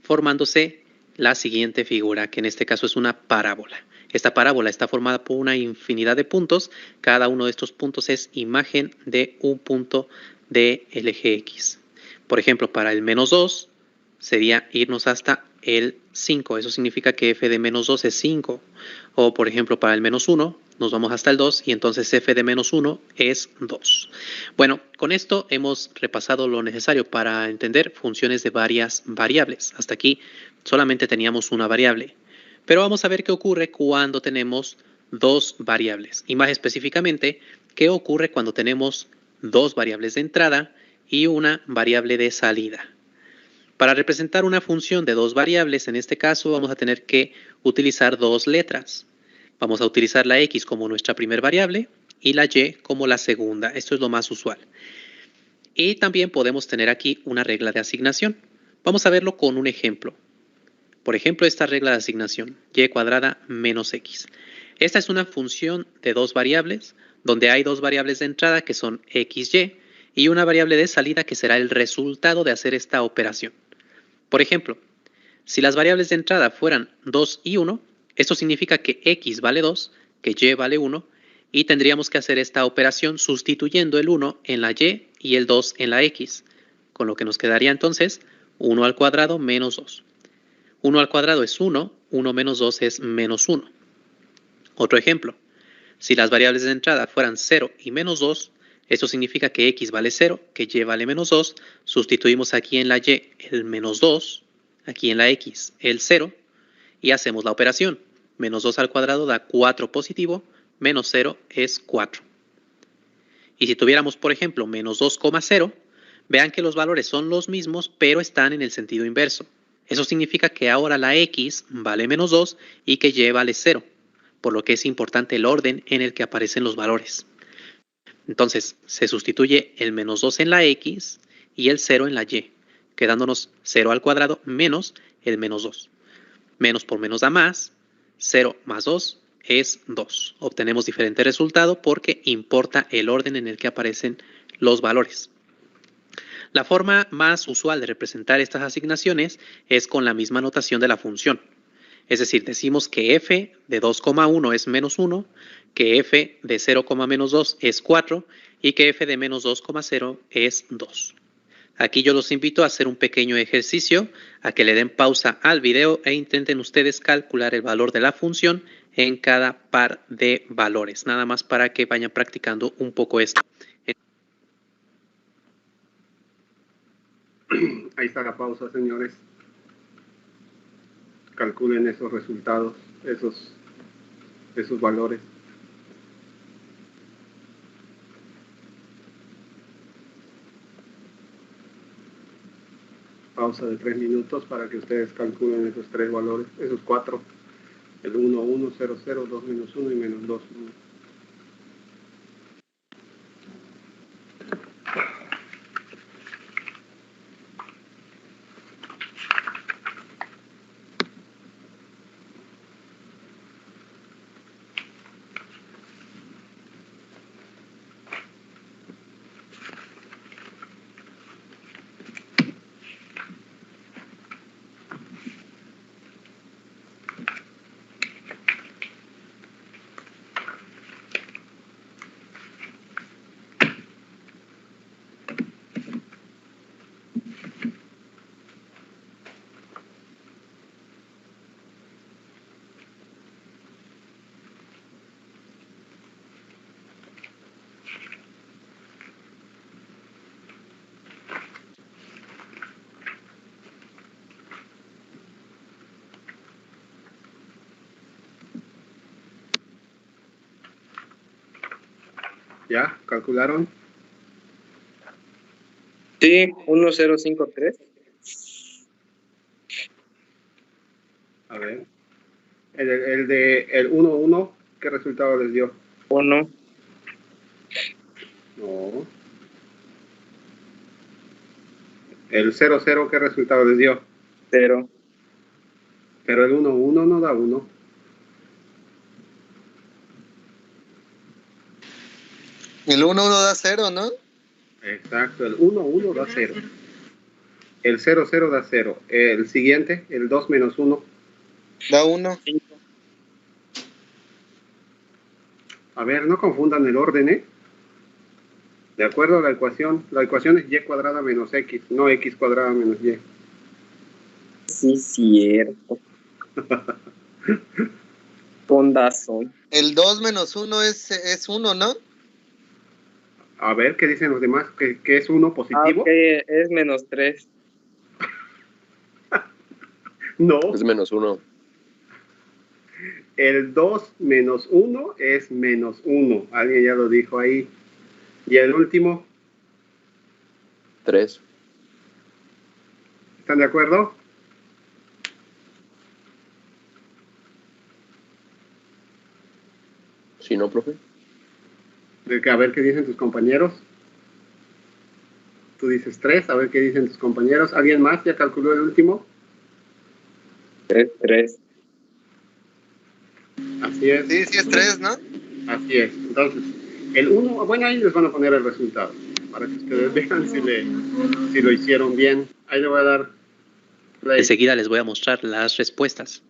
formándose la siguiente figura, que en este caso es una parábola. Esta parábola está formada por una infinidad de puntos. Cada uno de estos puntos es imagen de un punto del eje X. Por ejemplo, para el menos 2 sería irnos hasta el 5. Eso significa que f de menos 2 es 5. O por ejemplo, para el menos 1 nos vamos hasta el 2 y entonces f de menos 1 es 2. Bueno, con esto hemos repasado lo necesario para entender funciones de varias variables. Hasta aquí solamente teníamos una variable. Pero vamos a ver qué ocurre cuando tenemos dos variables. Y más específicamente, qué ocurre cuando tenemos dos variables de entrada y una variable de salida. Para representar una función de dos variables, en este caso vamos a tener que utilizar dos letras. Vamos a utilizar la x como nuestra primera variable y la y como la segunda. Esto es lo más usual. Y también podemos tener aquí una regla de asignación. Vamos a verlo con un ejemplo. Por ejemplo, esta regla de asignación, y cuadrada menos x. Esta es una función de dos variables, donde hay dos variables de entrada que son x, y una variable de salida que será el resultado de hacer esta operación. Por ejemplo, si las variables de entrada fueran 2 y 1, esto significa que x vale 2, que y vale 1, Y tendríamos que hacer esta operación sustituyendo el 1 en la y y el 2 en la x, con lo que nos quedaría entonces 1 al cuadrado menos 2. 1 al cuadrado es 1, 1 menos 2 es menos 1. Otro ejemplo, si las variables de entrada fueran 0 y menos 2, esto significa que x vale 0, que y vale menos 2, sustituimos aquí en la y el menos 2, aquí en la x el 0, y hacemos la operación. Menos 2 al cuadrado da 4 positivo, menos 0 es 4. Y si tuviéramos, por ejemplo, menos 2,0, vean que los valores son los mismos, pero están en el sentido inverso. Eso significa que ahora la x vale menos 2 y que y vale 0, por lo que es importante el orden en el que aparecen los valores. Entonces, se sustituye el menos 2 en la x y el 0 en la y, quedándonos 0 al cuadrado menos el menos 2. Menos por menos da más, 0 más 2 es 2. Obtenemos diferente resultado porque importa el orden en el que aparecen los valores. La forma más usual de representar estas asignaciones es con la misma notación de la función. Es decir, decimos que f de 2,1 es menos 1, que f de 0, menos 2 es 4 y que f de menos 2,0 es 2. Aquí yo los invito a hacer un pequeño ejercicio, a que le den pausa al video e intenten ustedes calcular el valor de la función en cada par de valores, nada más para que vayan practicando un poco esto. Ahí está la pausa, señores. Calculen esos resultados, esos valores. Pausa de 3 minutos para que ustedes calculen esos 3 valores, esos 4. El 1, 1, 0, 0, 2, menos 1 y menos 2, 1. ¿Ya? ¿Calcularon? Sí, 1053. A ver. El 1, 1, ¿qué resultado les dio? 1. No. El 0, 0, ¿qué resultado les dio? 0. Pero el 1, 1 no da 1. El 1, 1 da 0, ¿no? Exacto, el 1, 1 da 0. El 0, 0 da 0. El siguiente, el 2 menos 1. Da 1. A ver, no confundan el orden, ¿eh? De acuerdo a la ecuación es y cuadrada menos x, no x cuadrada menos y. Sí, cierto. Pondazo. El 2 menos 1 es 1, ¿no? A ver, ¿qué dicen los demás? ¿Que es 1 positivo? Ok, es menos 3. No. Es menos 1. El 2 menos 1 es menos 1. Alguien ya lo dijo ahí. ¿Y el último? 3. ¿Están de acuerdo? ¿Sí, no, profe? A ver qué dicen tus compañeros. Tú dices 3, a ver qué dicen tus compañeros. ¿Alguien más ya calculó el último? 3. Así es. Sí, sí es 3, ¿no? Así es. Entonces, el 1, bueno, ahí les van a poner el resultado, para que ustedes vean si lo hicieron bien. Ahí le voy a dar play. Enseguida les voy a mostrar las respuestas.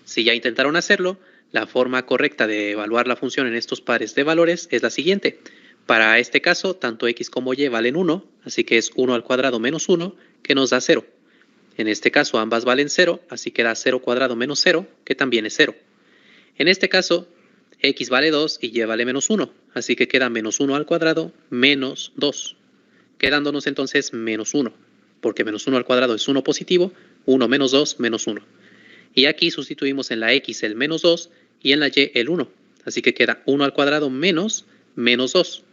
Si ya intentaron hacerlo, La forma correcta de evaluar la función en estos pares de valores es la siguiente. Para este caso, tanto x como y valen 1, así que es 1 al cuadrado menos 1, que nos da 0. En este caso, ambas valen 0, así que da 0 cuadrado menos 0, que también es 0. En este caso, x vale 2 y y vale menos 1, así que queda menos 1 al cuadrado menos 2, quedándonos entonces menos 1, porque menos 1 al cuadrado es 1 positivo, 1 menos 2 menos 1. Y aquí sustituimos en la x el menos 2 y en la y el 1, así que queda 1 al cuadrado menos menos 2.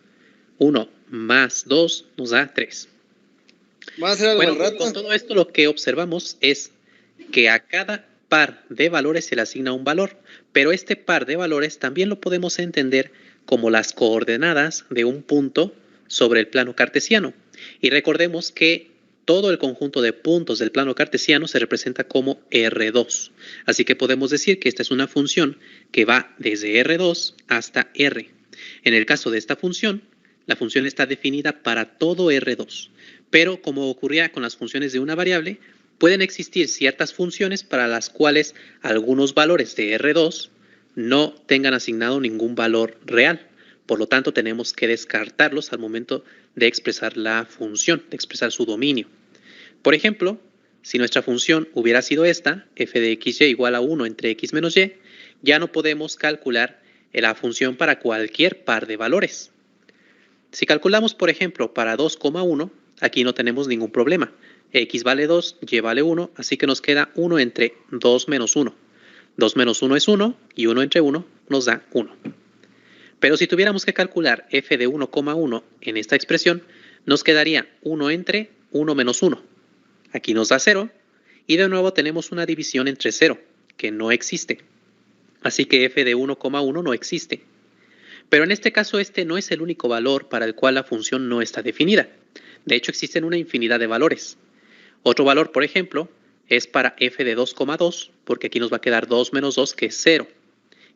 1 más 2 nos da 3. ¿Vamos a hacer algo al Bueno, rato? con todo esto lo que observamos es que a cada par de valores se le asigna un valor, pero este par de valores también lo podemos entender como las coordenadas de un punto sobre el plano cartesiano. Y recordemos que todo el conjunto de puntos del plano cartesiano se representa como R2. Así que podemos decir que esta es una función que va desde R2 hasta R. En el caso de esta función, la función está definida para todo R2. Pero como ocurría con las funciones de una variable, pueden existir ciertas funciones para las cuales algunos valores de R2 no tengan asignado ningún valor real. Por lo tanto, tenemos que descartarlos al momento de expresar la función, de expresar su dominio. Por ejemplo, si nuestra función hubiera sido esta, f de xy igual a 1 entre x menos y, ya no podemos calcular la función para cualquier par de valores. Si calculamos, por ejemplo, para 2,1, aquí no tenemos ningún problema. X vale 2, y vale 1, así que nos queda 1 entre 2 menos 1. 2 menos 1 es 1, y 1 entre 1 nos da 1. Pero si tuviéramos que calcular f de 1,1 en esta expresión, nos quedaría 1 entre 1 menos 1. Aquí nos da 0, y de nuevo tenemos una división entre 0, que no existe. Así que f de 1,1 no existe. Pero en este caso este no es el único valor para el cual la función no está definida. De hecho existen una infinidad de valores. Otro valor, por ejemplo, es para f de 2,2, porque aquí nos va a quedar 2 menos 2, que es 0.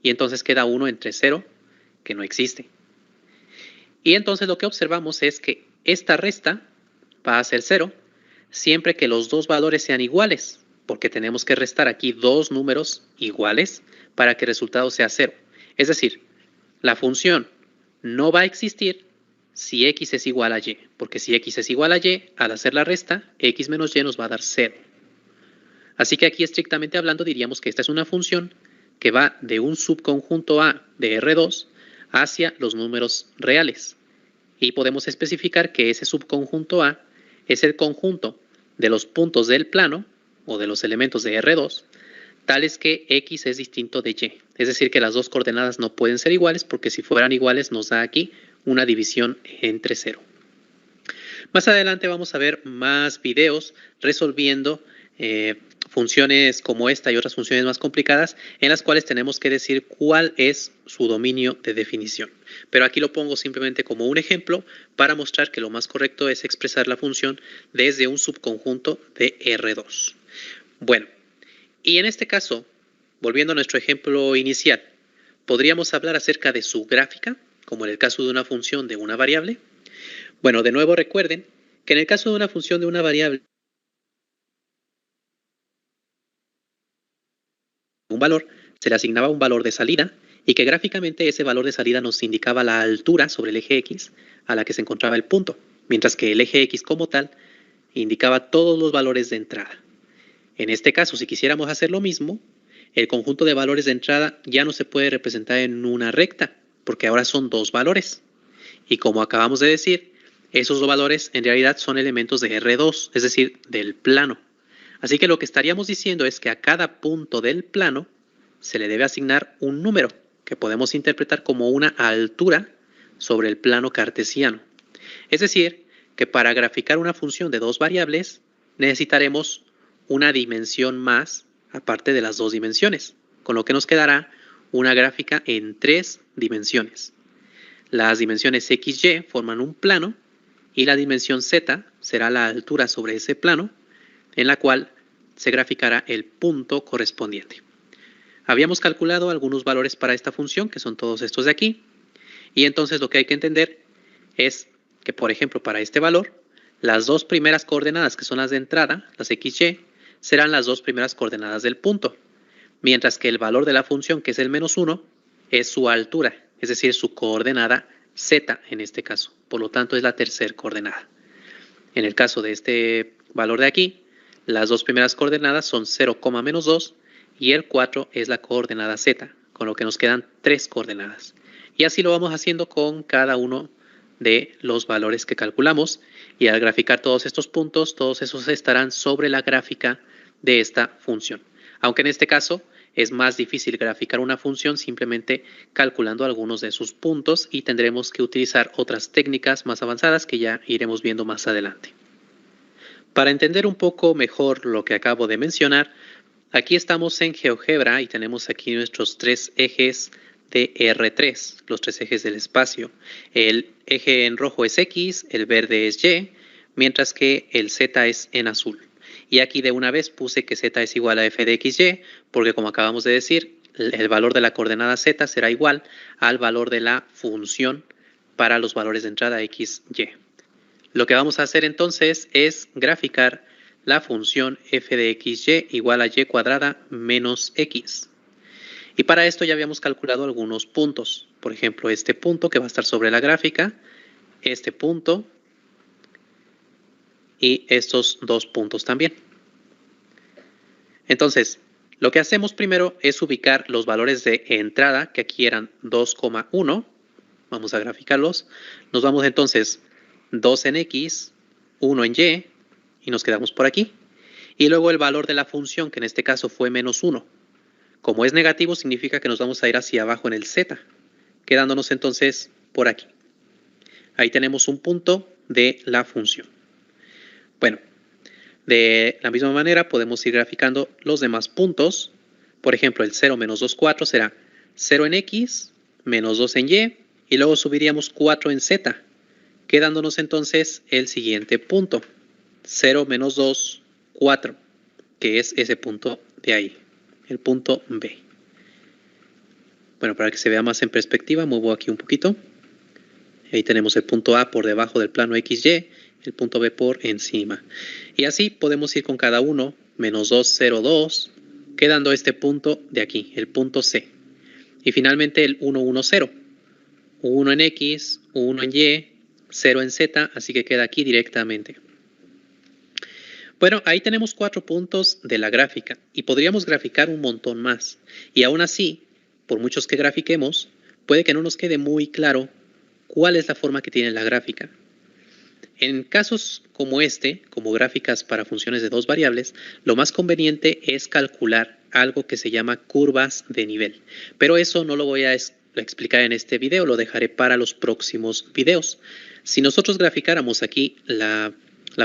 Y entonces queda 1 entre 0, que no existe. Y entonces lo que observamos es que esta resta va a ser 0, siempre que los dos valores sean iguales, porque tenemos que restar aquí dos números iguales para que el resultado sea 0. Es decir, la función no va a existir si x es igual a y, porque si x es igual a y, al hacer la resta, x menos y nos va a dar 0. Así que aquí estrictamente hablando diríamos que esta es una función que va de un subconjunto A de R2 hacia los números reales. Y podemos especificar que ese subconjunto A es el conjunto de los puntos del plano o de los elementos de R2, tales que x es distinto de y. Es decir, que las dos coordenadas no pueden ser iguales porque si fueran iguales nos da aquí una división entre 0. Más adelante vamos a ver más videos resolviendo funciones como esta y otras funciones más complicadas en las cuales tenemos que decir cuál es su dominio de definición. Pero aquí lo pongo simplemente como un ejemplo para mostrar que lo más correcto es expresar la función desde un subconjunto de R2. Bueno, y en este caso, volviendo a nuestro ejemplo inicial, podríamos hablar acerca de su gráfica, como en el caso de una función de una variable. Bueno, de nuevo recuerden que en el caso de una función de una variable, un valor, se le asignaba un valor de salida y que gráficamente ese valor de salida nos indicaba la altura sobre el eje X a la que se encontraba el punto, mientras que el eje X como tal indicaba todos los valores de entrada. En este caso, si quisiéramos hacer lo mismo, el conjunto de valores de entrada ya no se puede representar en una recta, porque ahora son dos valores. Y como acabamos de decir, esos dos valores en realidad son elementos de R2, es decir, del plano. Así que lo que estaríamos diciendo es que a cada punto del plano se le debe asignar un número que podemos interpretar como una altura sobre el plano cartesiano. Es decir, que para graficar una función de dos variables necesitaremos una dimensión más aparte de las dos dimensiones, con lo que nos quedará una gráfica en 3 dimensiones. Las dimensiones x, y forman un plano y la dimensión z será la altura sobre ese plano en la cual se graficará el punto correspondiente. Habíamos calculado algunos valores para esta función, que son todos estos de aquí, y entonces lo que hay que entender es que, por ejemplo, para este valor, las dos primeras coordenadas, que son las de entrada, las x, y, serán las dos primeras coordenadas del punto, mientras que el valor de la función, que es el menos 1, es su altura, es decir, su coordenada z en este caso. Por lo tanto, es la tercera coordenada. En el caso de este valor de aquí, las dos primeras coordenadas son 0, menos 2 y el 4 es la coordenada z, con lo que nos quedan 3 coordenadas. Y así lo vamos haciendo con cada uno de los valores que calculamos, y al graficar todos estos puntos, todos esos estarán sobre la gráfica de esta función. Aunque en este caso es más difícil graficar una función simplemente calculando algunos de sus puntos, y tendremos que utilizar otras técnicas más avanzadas que ya iremos viendo más adelante. Para entender un poco mejor lo que acabo de mencionar, aquí estamos en GeoGebra y tenemos aquí nuestros 3 ejes de R3, los 3 ejes del espacio. El eje en rojo es X, el verde es Y, mientras que el Z es en azul. Y aquí de una vez puse que Z es igual a f de XY, porque como acabamos de decir, el valor de la coordenada Z será igual al valor de la función para los valores de entrada X, Y. Lo que vamos a hacer entonces es graficar la función f de XY igual a Y cuadrada menos X. Y para esto ya habíamos calculado algunos puntos. Por ejemplo, este punto que va a estar sobre la gráfica, este punto y estos dos puntos también. Entonces, lo que hacemos primero es ubicar los valores de entrada, que aquí eran 2,1. Vamos a graficarlos. Nos vamos entonces 2 en X, 1 en Y, y nos quedamos por aquí. Y luego el valor de la función, que en este caso fue menos 1. Como es negativo, significa que nos vamos a ir hacia abajo en el Z, quedándonos entonces por aquí. Ahí tenemos un punto de la función. Bueno, de la misma manera podemos ir graficando los demás puntos. Por ejemplo, el 0 menos 2, 4 será 0 en X, menos 2 en Y, y luego subiríamos 4 en Z, quedándonos entonces el siguiente punto, 0 menos 2, 4, que es ese punto de ahí, el punto B. Bueno, para que se vea más en perspectiva, muevo aquí un poquito. Ahí tenemos el punto A por debajo del plano XY, el punto B por encima. Y así podemos ir con cada uno, menos 2, 0, 2, quedando este punto de aquí, el punto C. Y finalmente el 1, 1, 0. 1 en X, 1 en Y, 0 en Z, así que queda aquí directamente. Bueno, ahí tenemos 4 puntos de la gráfica y podríamos graficar un montón más. Y aún así, por muchos que grafiquemos, puede que no nos quede muy claro cuál es la forma que tiene la gráfica. En casos como este, como gráficas para funciones de 2 variables, lo más conveniente es calcular algo que se llama curvas de nivel. Pero eso no lo voy a explicar en este video, lo dejaré para los próximos videos. Si nosotros graficáramos aquí la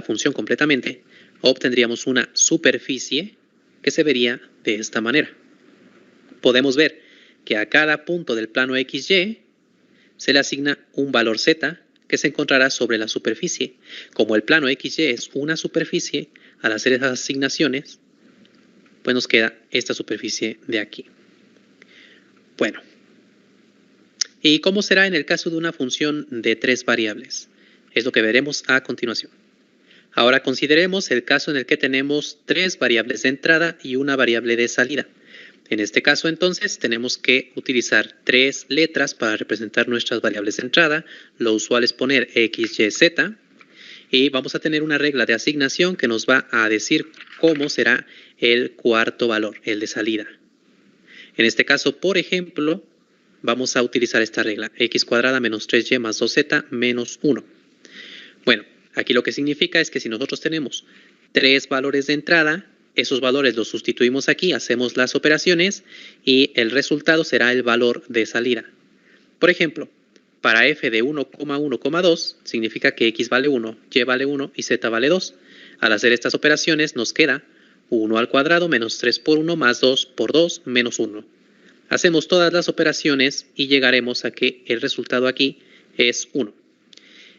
función completamente, obtendríamos una superficie que se vería de esta manera. Podemos ver que a cada punto del plano XY se le asigna un valor Z que se encontrará sobre la superficie. Como el plano XY es una superficie, al hacer esas asignaciones, pues nos queda esta superficie de aquí. Bueno, ¿y cómo será en el caso de una función de 3 variables? Es lo que veremos a continuación. Ahora consideremos el caso en el que tenemos 3 variables de entrada y una variable de salida. En este caso entonces tenemos que utilizar 3 letras para representar nuestras variables de entrada. Lo usual es poner X, Y, Z. Y vamos a tener una regla de asignación que nos va a decir cómo será el cuarto valor, el de salida. En este caso, por ejemplo, vamos a utilizar esta regla. X cuadrada menos 3Y más 2Z menos 1. Bueno, aquí lo que significa es que si nosotros tenemos 3 valores de entrada, esos valores los sustituimos aquí, hacemos las operaciones y el resultado será el valor de salida. Por ejemplo, para f de 1,1,2 significa que x vale 1, y vale 1 y z vale 2. Al hacer estas operaciones nos queda 1 al cuadrado menos 3 por 1 más 2 por 2 menos 1. Hacemos todas las operaciones y llegaremos a que el resultado aquí es 1.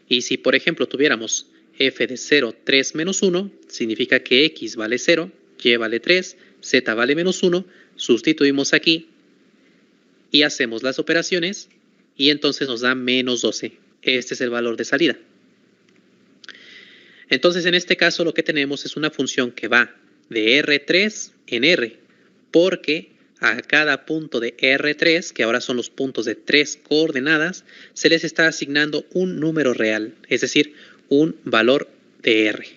Y si por ejemplo tuviéramos f de 0, 3 menos 1, significa que x vale 0, y vale 3, z vale menos 1, sustituimos aquí y hacemos las operaciones y entonces nos da menos 12. Este es el valor de salida. Entonces en este caso lo que tenemos es una función que va de R3 en R, porque a cada punto de R3, que ahora son los puntos de 3 coordenadas, se les está asignando un número real, es decir, un valor de R.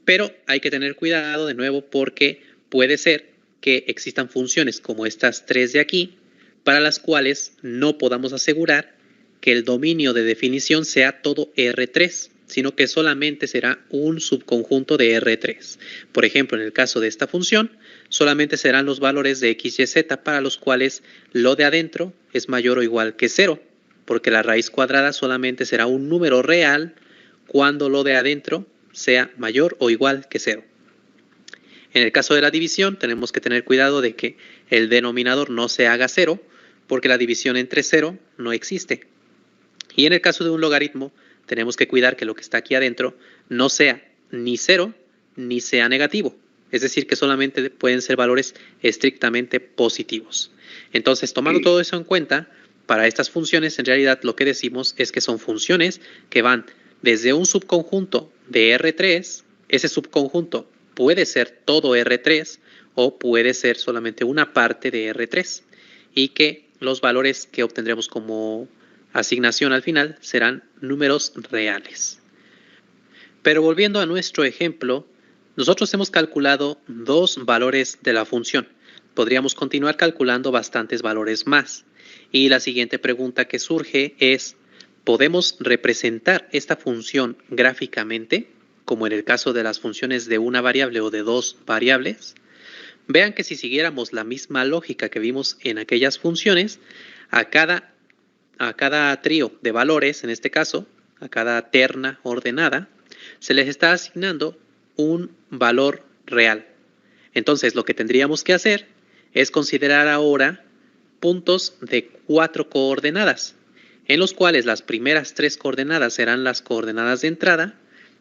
Pero hay que tener cuidado de nuevo porque puede ser que existan funciones como estas 3 de aquí, para las cuales no podamos asegurar que el dominio de definición sea todo R3, sino que solamente será un subconjunto de R3. Por ejemplo, en el caso de esta función, solamente serán los valores de x, y, z para los cuales lo de adentro es mayor o igual que 0, porque la raíz cuadrada solamente será un número real cuando lo de adentro sea mayor o igual que 0. En el caso de la división, tenemos que tener cuidado de que el denominador no se haga 0, porque la división entre 0 no existe. Y en el caso de un logaritmo, tenemos que cuidar que lo que está aquí adentro no sea ni 0 ni sea negativo. Es decir, que solamente pueden ser valores estrictamente positivos. Entonces, tomando todo eso en cuenta, para estas funciones en realidad lo que decimos es que son funciones que van desde un subconjunto de R3, ese subconjunto puede ser todo R3 o puede ser solamente una parte de R3 y que los valores que obtendremos como asignación al final serán números reales. Pero volviendo a nuestro ejemplo, nosotros hemos calculado 2 valores de la función. Podríamos continuar calculando bastantes valores más. Y la siguiente pregunta que surge es, ¿podemos representar esta función gráficamente, como en el caso de las funciones de una variable o de 2 variables? Vean que si siguiéramos la misma lógica que vimos en aquellas funciones, a cada trío de valores, en este caso, a cada terna ordenada, se les está asignando un valor real. Entonces, lo que tendríamos que hacer es considerar ahora puntos de 4 coordenadas, en los cuales las primeras 3 coordenadas serán las coordenadas de entrada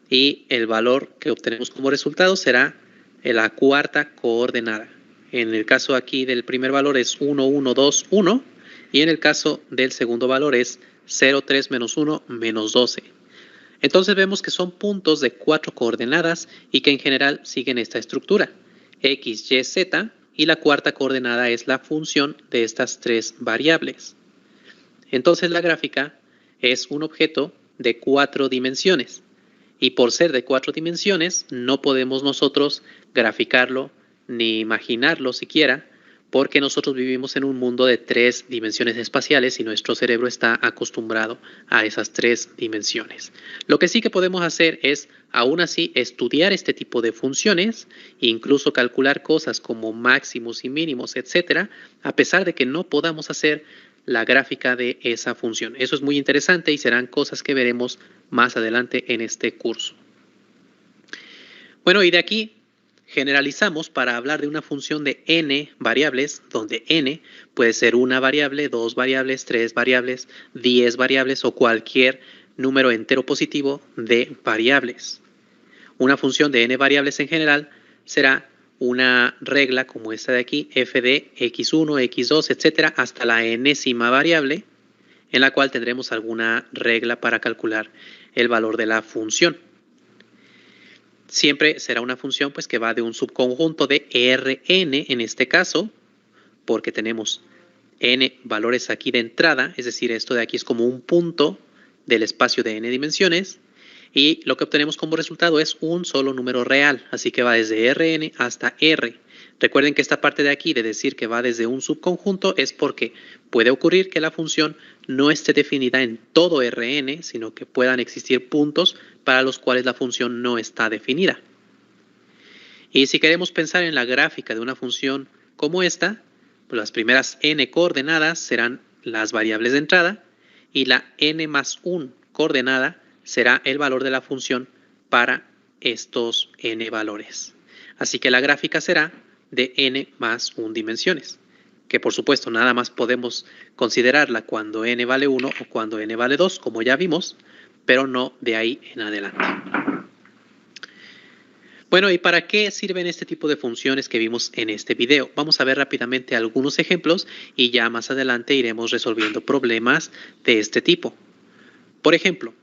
y el valor que obtenemos como resultado será la cuarta coordenada. En el caso aquí del primer valor es 1, 1, 2, 1. Y en el caso del segundo valor es 0, 3, menos 1, menos 12. Entonces vemos que son puntos de 4 coordenadas y que en general siguen esta estructura. X, Y, Z y la cuarta coordenada es la función de estas 3 variables. Entonces la gráfica es un objeto de 4 dimensiones. Y por ser de 4 dimensiones no podemos nosotros graficarlo ni imaginarlo siquiera, porque nosotros vivimos en un mundo de 3 dimensiones espaciales y nuestro cerebro está acostumbrado a esas 3 dimensiones. Lo que sí que podemos hacer es, aún así, estudiar este tipo de funciones e incluso calcular cosas como máximos y mínimos, etcétera, a pesar de que no podamos hacer la gráfica de esa función. Eso es muy interesante y serán cosas que veremos más adelante en este curso. Bueno, y de aquí generalizamos para hablar de una función de n variables, donde n puede ser una variable, 2 variables, 3 variables, 10 variables o cualquier número entero positivo de variables. Una función de n variables en general será una regla como esta de aquí, f de x1, x2, etcétera, hasta la enésima variable, en la cual tendremos alguna regla para calcular el valor de la función. Siempre será una función pues, que va de un subconjunto de Rn en este caso, porque tenemos n valores aquí de entrada, es decir, esto de aquí es como un punto del espacio de n dimensiones, y lo que obtenemos como resultado es un solo número real, así que va desde Rn hasta R. Recuerden que esta parte de aquí de decir que va desde un subconjunto es porque puede ocurrir que la función no esté definida en todo Rn, sino que puedan existir puntos para los cuales la función no está definida. Y si queremos pensar en la gráfica de una función como esta, pues las primeras n coordenadas serán las variables de entrada y la n más 1 coordenada será el valor de la función para estos n valores. Así que la gráfica será de n más 1 dimensiones, que por supuesto nada más podemos considerarla cuando n vale 1 o cuando n vale 2, como ya vimos, pero no de ahí en adelante. Bueno, ¿y para qué sirven este tipo de funciones que vimos en este video? Vamos a ver rápidamente algunos ejemplos y ya más adelante iremos resolviendo problemas de este tipo. Por ejemplo,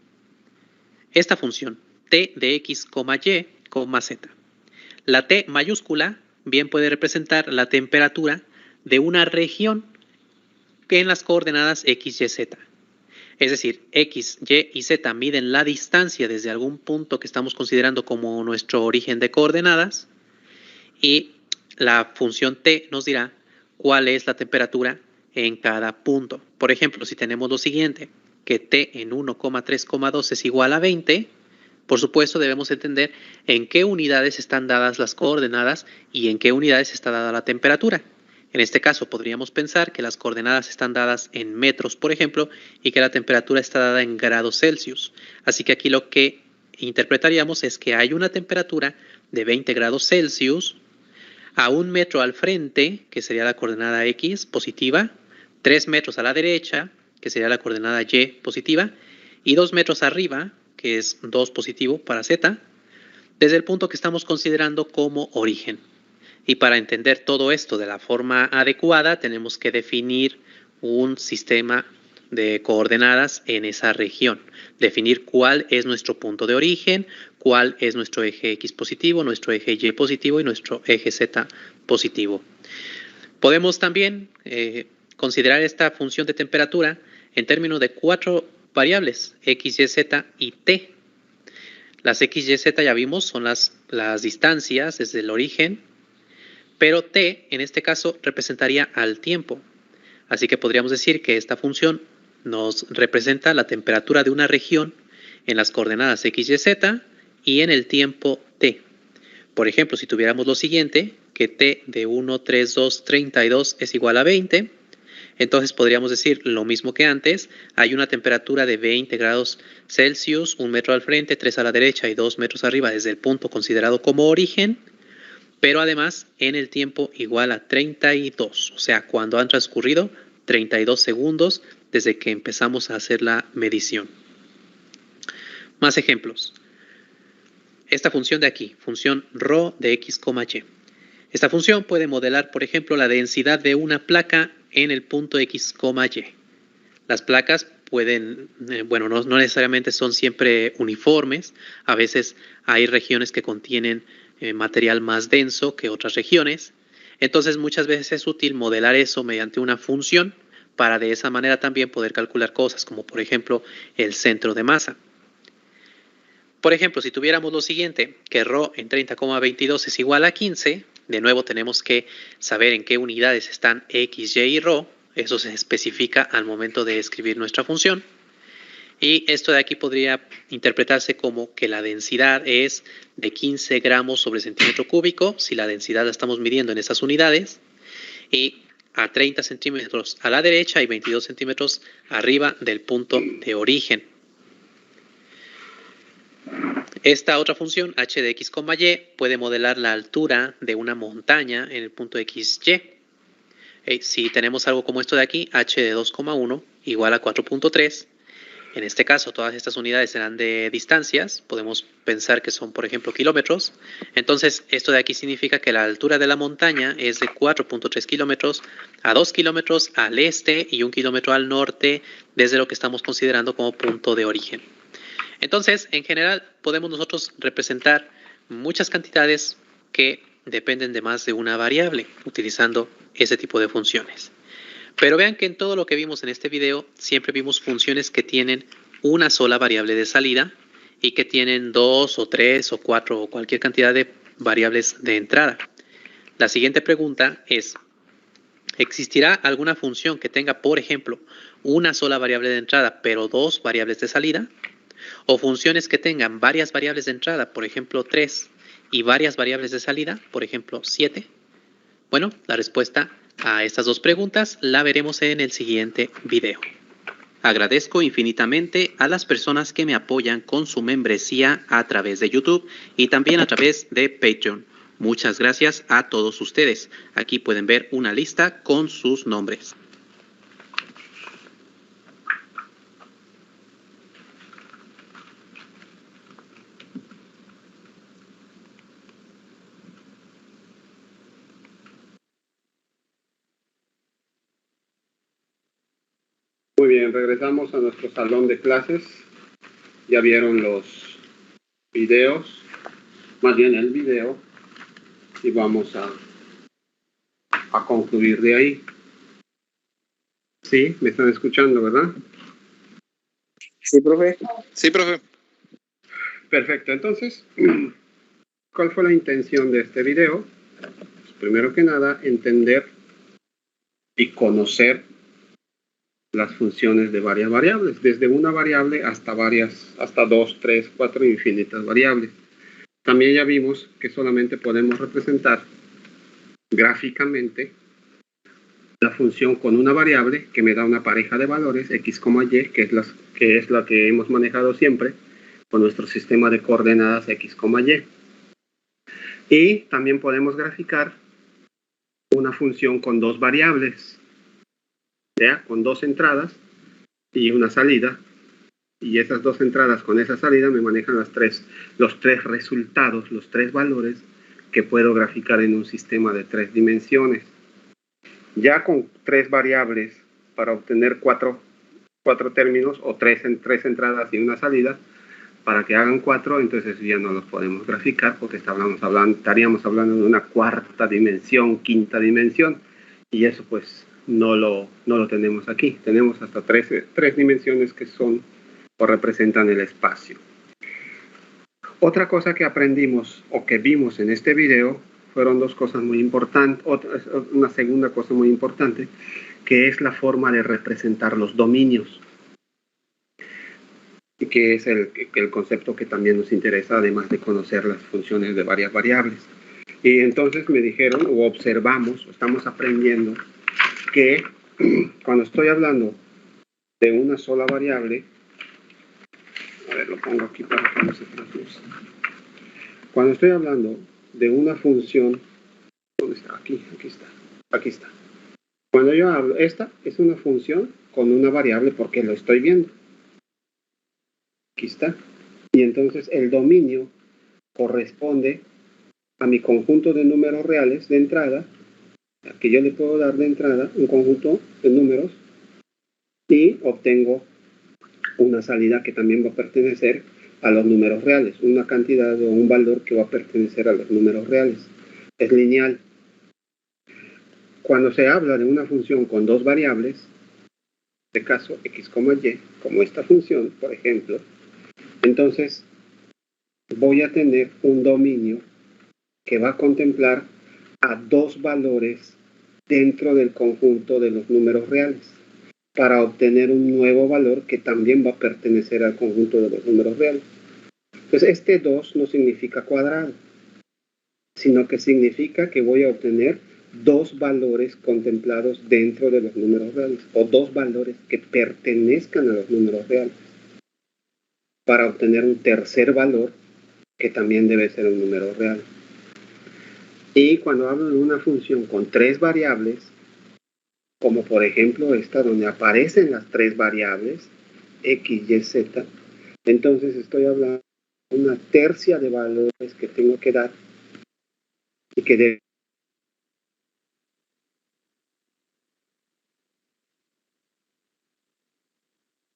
esta función t de x, y, z. La t mayúscula bien puede representar la temperatura de una región que en las coordenadas X, Y, Z. Es decir, X, Y y Z miden la distancia desde algún punto que estamos considerando como nuestro origen de coordenadas y la función T nos dirá cuál es la temperatura en cada punto. Por ejemplo, si tenemos lo siguiente, que T en 1,3,2 es igual a 20, por supuesto debemos entender en qué unidades están dadas las coordenadas y en qué unidades está dada la temperatura. En este caso podríamos pensar que las coordenadas están dadas en metros, por ejemplo, y que la temperatura está dada en grados Celsius. Así que aquí lo que interpretaríamos es que hay una temperatura de 20 grados Celsius a 1 metro al frente, que sería la coordenada X positiva, 3 metros a la derecha, que sería la coordenada Y positiva, y 2 metros arriba, que es 2 positivo para Z, desde el punto que estamos considerando como origen. Y para entender todo esto de la forma adecuada, tenemos que definir un sistema de coordenadas en esa región. Definir cuál es nuestro punto de origen, cuál es nuestro eje X positivo, nuestro eje Y positivo y nuestro eje Z positivo. Podemos también considerar esta función de temperatura en términos de 4 variables, X, Y, Z y T. Las X, Y, Z ya vimos, son las distancias desde el origen, pero T en este caso representaría al tiempo. Así que podríamos decir que esta función nos representa la temperatura de una región en las coordenadas X, Y, Z y en el tiempo T. Por ejemplo, si tuviéramos lo siguiente, que T de 1, 3, 2, 32 es igual a 20, entonces podríamos decir lo mismo que antes, hay una temperatura de 20 grados Celsius, 1 metro al frente, 3 a la derecha y 2 metros arriba desde el punto considerado como origen, pero además en el tiempo igual a 32, o sea, cuando han transcurrido 32 segundos desde que empezamos a hacer la medición. Más ejemplos. Esta función de aquí, función ρ de x, y. Esta función puede modelar, por ejemplo, la densidad de una placa en el punto x, y. Las placas pueden, no necesariamente son siempre uniformes. A veces hay regiones que contienen material más denso que otras regiones. Entonces, muchas veces es útil modelar eso mediante una función para de esa manera también poder calcular cosas como, por ejemplo, el centro de masa. Por ejemplo, si tuviéramos lo siguiente, que ρ en 30,22 es igual a 15, de nuevo tenemos que saber en qué unidades están x, y y ρ. Eso se especifica al momento de escribir nuestra función. Y esto de aquí podría interpretarse como que la densidad es de 15 gramos sobre centímetro cúbico, si la densidad la estamos midiendo en esas unidades, y a 30 centímetros a la derecha y 22 centímetros arriba del punto de origen. Esta otra función, h de x, y, puede modelar la altura de una montaña en el punto x, y. Si tenemos algo como esto de aquí, h de 2,1 igual a 4,3. En este caso, todas estas unidades serán de distancias. Podemos pensar que son, por ejemplo, kilómetros. Entonces, esto de aquí significa que la altura de la montaña es de 4,3 kilómetros a 2 kilómetros al este y 1 kilómetro al norte desde lo que estamos considerando como punto de origen. Entonces, en general, podemos nosotros representar muchas cantidades que dependen de más de una variable utilizando ese tipo de funciones. Pero vean que en todo lo que vimos en este video siempre vimos funciones que tienen una sola variable de salida y que tienen 2 o 3 o 4 o cualquier cantidad de variables de entrada. La siguiente pregunta es, ¿existirá alguna función que tenga, por ejemplo, una sola variable de entrada pero 2 variables de salida? ¿O funciones que tengan varias variables de entrada, por ejemplo 3, y varias variables de salida, por ejemplo 7? Bueno, la respuesta a estas dos preguntas la veremos en el siguiente video. Agradezco infinitamente a las personas que me apoyan con su membresía a través de YouTube y también a través de Patreon. Muchas gracias a todos ustedes. Aquí pueden ver una lista con sus nombres. Muy bien, regresamos a nuestro salón de clases. Ya vieron los videos, más bien el video, y vamos a a concluir de ahí. Sí, me están escuchando, ¿verdad? Sí, profe. Sí, profe. Perfecto, entonces, ¿cuál fue la intención de este video? Pues, primero que nada, entender y conocer las funciones de varias variables, desde una variable hasta varias, hasta 2, 3, 4 infinitas variables. También ya vimos que solamente podemos representar gráficamente la función con una variable que me da una pareja de valores x, y, que es la que hemos manejado siempre con nuestro sistema de coordenadas x, y. Y también podemos graficar una función con dos variables, ¿ya? Con dos entradas y una salida. Y esas dos entradas con esa salida me manejan los tres resultados, los tres valores que puedo graficar en un sistema de 3 dimensiones. Ya con 3 variables para obtener cuatro términos o tres entradas y una salida, para que hagan 4, entonces ya no los podemos graficar porque estaríamos hablando de una cuarta dimensión, quinta dimensión, y eso pues no lo tenemos aquí. Tenemos hasta 3 dimensiones que son o representan el espacio. Otra cosa que aprendimos o que vimos en este video fueron dos cosas muy importantes. Una segunda cosa muy importante, que es la forma de representar los dominios, que es el concepto que también nos interesa, además de conocer las funciones de varias variables. Y entonces me dijeron, o observamos, o estamos aprendiendo, que cuando estoy hablando de una sola variable, a ver, lo pongo aquí para que no se traduzca. Cuando estoy hablando de una función, ¿dónde está? Aquí está. Cuando yo hablo, esta es una función con una variable porque lo estoy viendo. Aquí está. Y entonces el dominio corresponde a mi conjunto de números reales de entrada, que yo le puedo dar de entrada un conjunto de números y obtengo una salida que también va a pertenecer a los números reales, una cantidad o un valor que va a pertenecer a los números reales. Es lineal. Cuando se habla de una función con dos variables, en este caso x, y, como esta función, por ejemplo, entonces voy a tener un dominio que va a contemplar a dos valores dentro del conjunto de los números reales para obtener un nuevo valor que también va a pertenecer al conjunto de los números reales. Entonces, este 2 no significa cuadrado, sino que significa que voy a obtener dos valores contemplados dentro de los números reales, o dos valores que pertenezcan a los números reales, para obtener un tercer valor que también debe ser un número real. Y cuando hablo de una función con 3 variables, como por ejemplo esta donde aparecen las 3 variables, x, y, z, entonces estoy hablando de una tercia de valores que tengo que dar y que deben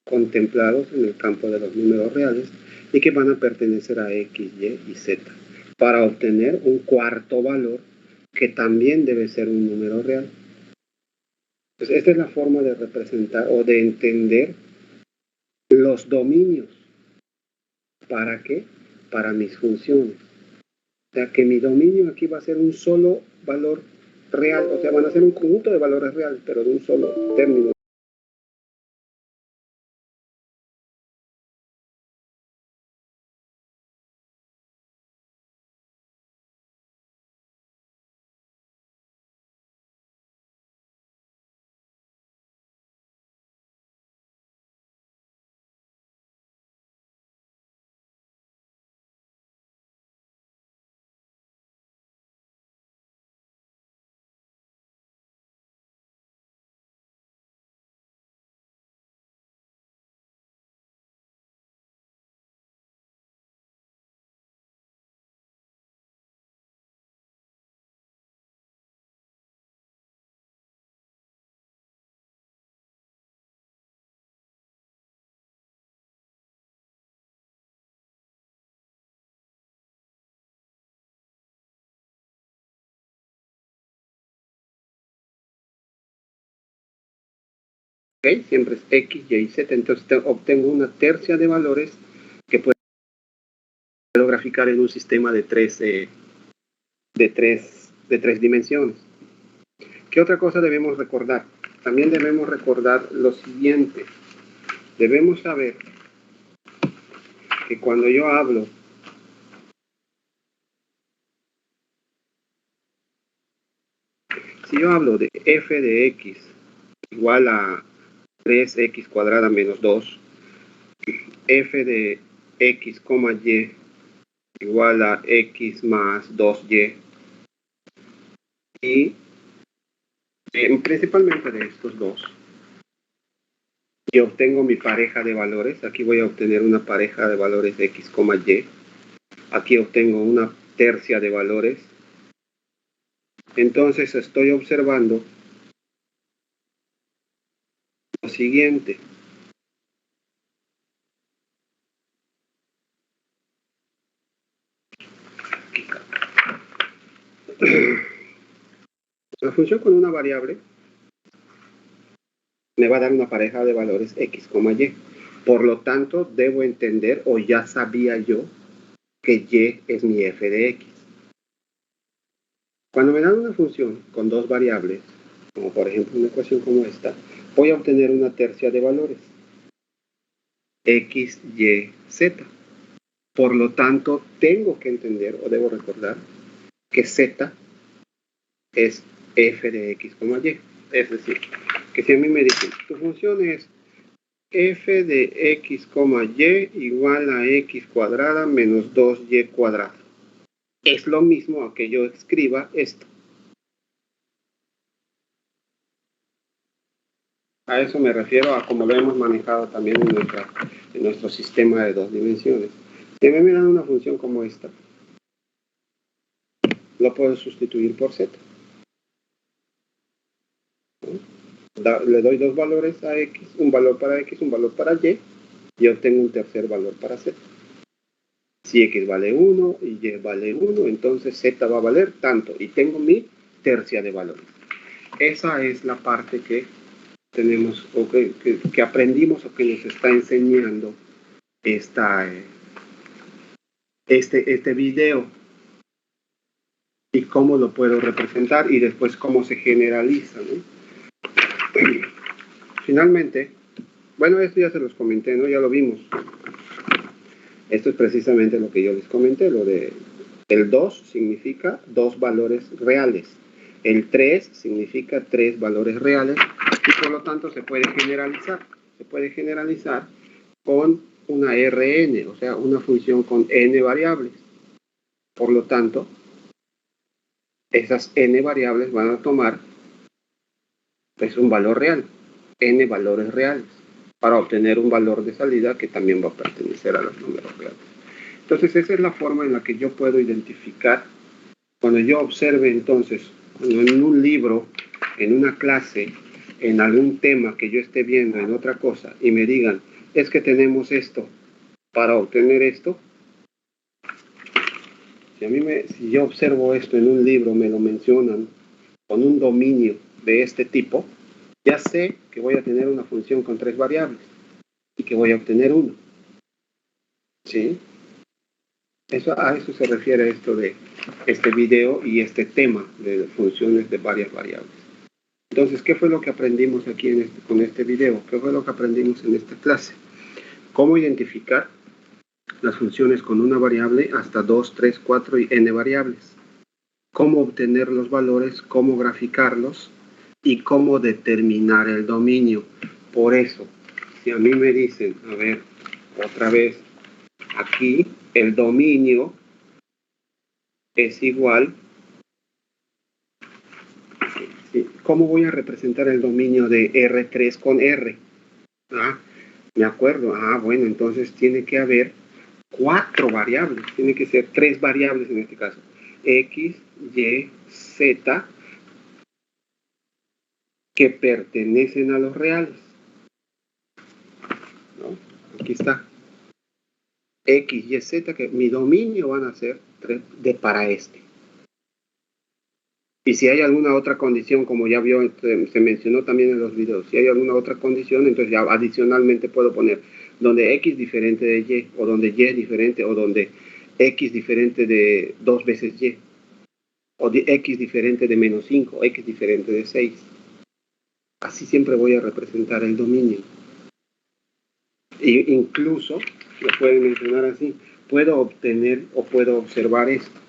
contemplados en el campo de los números reales y que van a pertenecer a x, y z, para obtener un cuarto valor que también debe ser un número real. Entonces, esta es la forma de representar o de entender los dominios. ¿Para qué? Para mis funciones. O sea, que mi dominio aquí va a ser un solo valor real, o sea, van a ser un conjunto de valores reales, pero de un solo término. ¿Ok? Siempre es X, Y, Z. Entonces obtengo una tercia de valores que puedo graficar en un sistema de tres dimensiones. ¿Qué otra cosa debemos recordar? También debemos recordar lo siguiente. Debemos saber que cuando yo hablo si yo hablo de f de x igual a 3x cuadrada menos 2, f de x, y igual a x más 2y, y principalmente de estos dos, yo obtengo mi pareja de valores. Aquí voy a obtener una pareja de valores de x, y. Aquí obtengo una tercia de valores. Entonces estoy observando lo siguiente. La función con una variable me va a dar una pareja de valores x, y. Por lo tanto, debo entender, o ya sabía yo, que y es mi f de x. Cuando me dan una función con dos variables, como por ejemplo una ecuación como esta, voy a obtener una tercia de valores, x, y, z. Por lo tanto, tengo que entender, o debo recordar, que z es f de x, y. Es decir, que si a mí me dicen, tu función es f de x, y igual a x cuadrada menos 2y cuadrada. Es lo mismo a que yo escriba esto. A eso me refiero a como lo hemos manejado también en nuestro sistema de dos dimensiones. Si a mí me dan una función como esta, lo puedo sustituir por z. Le doy dos valores a x, un valor para x, un valor para y obtengo un tercer valor para z. Si x vale 1 y y vale 1, entonces z va a valer tanto y tengo mi tercia de valores. Esa es la parte que tenemos, o que aprendimos, o que nos está enseñando este video, y cómo lo puedo representar y después cómo se generaliza, ¿no? Finalmente, bueno, esto ya se los comenté, ¿no? Ya lo vimos. Esto es precisamente lo que yo les comenté, lo de el 2 significa dos valores reales. El 3 significa tres valores reales y por lo tanto se puede generalizar. Se puede generalizar con una Rn, o sea, una función con n variables. Por lo tanto, esas n variables van a tomar pues un valor real, n valores reales, para obtener un valor de salida que también va a pertenecer a los números reales. Entonces esa es la forma en la que yo puedo identificar, cuando yo observe entonces, cuando en un libro, en una clase, en algún tema que yo esté viendo, en otra cosa, y me digan, es que tenemos esto para obtener esto. Si yo observo esto en un libro, me lo mencionan con un dominio de este tipo, ya sé que voy a tener una función con tres variables y que voy a obtener uno. ¿Sí? A eso se refiere esto de este video y este tema de funciones de varias variables. Entonces, ¿qué fue lo que aprendimos aquí con este video? ¿Qué fue lo que aprendimos en esta clase? Cómo identificar las funciones con una variable hasta 2, 3, 4 y n variables. Cómo obtener los valores, cómo graficarlos y cómo determinar el dominio. Por eso, si a mí me dicen, a ver, otra vez, aquí el dominio es igual. ¿Cómo voy a representar el dominio de R3 con R? Me acuerdo. Bueno, entonces tiene que haber 4 variables. Tiene que ser 3 variables en este caso. X, Y, Z, que pertenecen a los reales. ¿No? Aquí está. X, Y, Z, que mi dominio van a ser 3 para este. Y si hay alguna otra condición, como ya vio, se mencionó también en los videos, si hay alguna otra condición, entonces ya adicionalmente puedo poner donde X diferente de Y, o donde Y es diferente, o donde X diferente de 2 veces Y, o X diferente de menos 5, X diferente de 6. Así siempre voy a representar el dominio. E incluso, lo pueden mencionar así, puedo obtener o puedo observar esto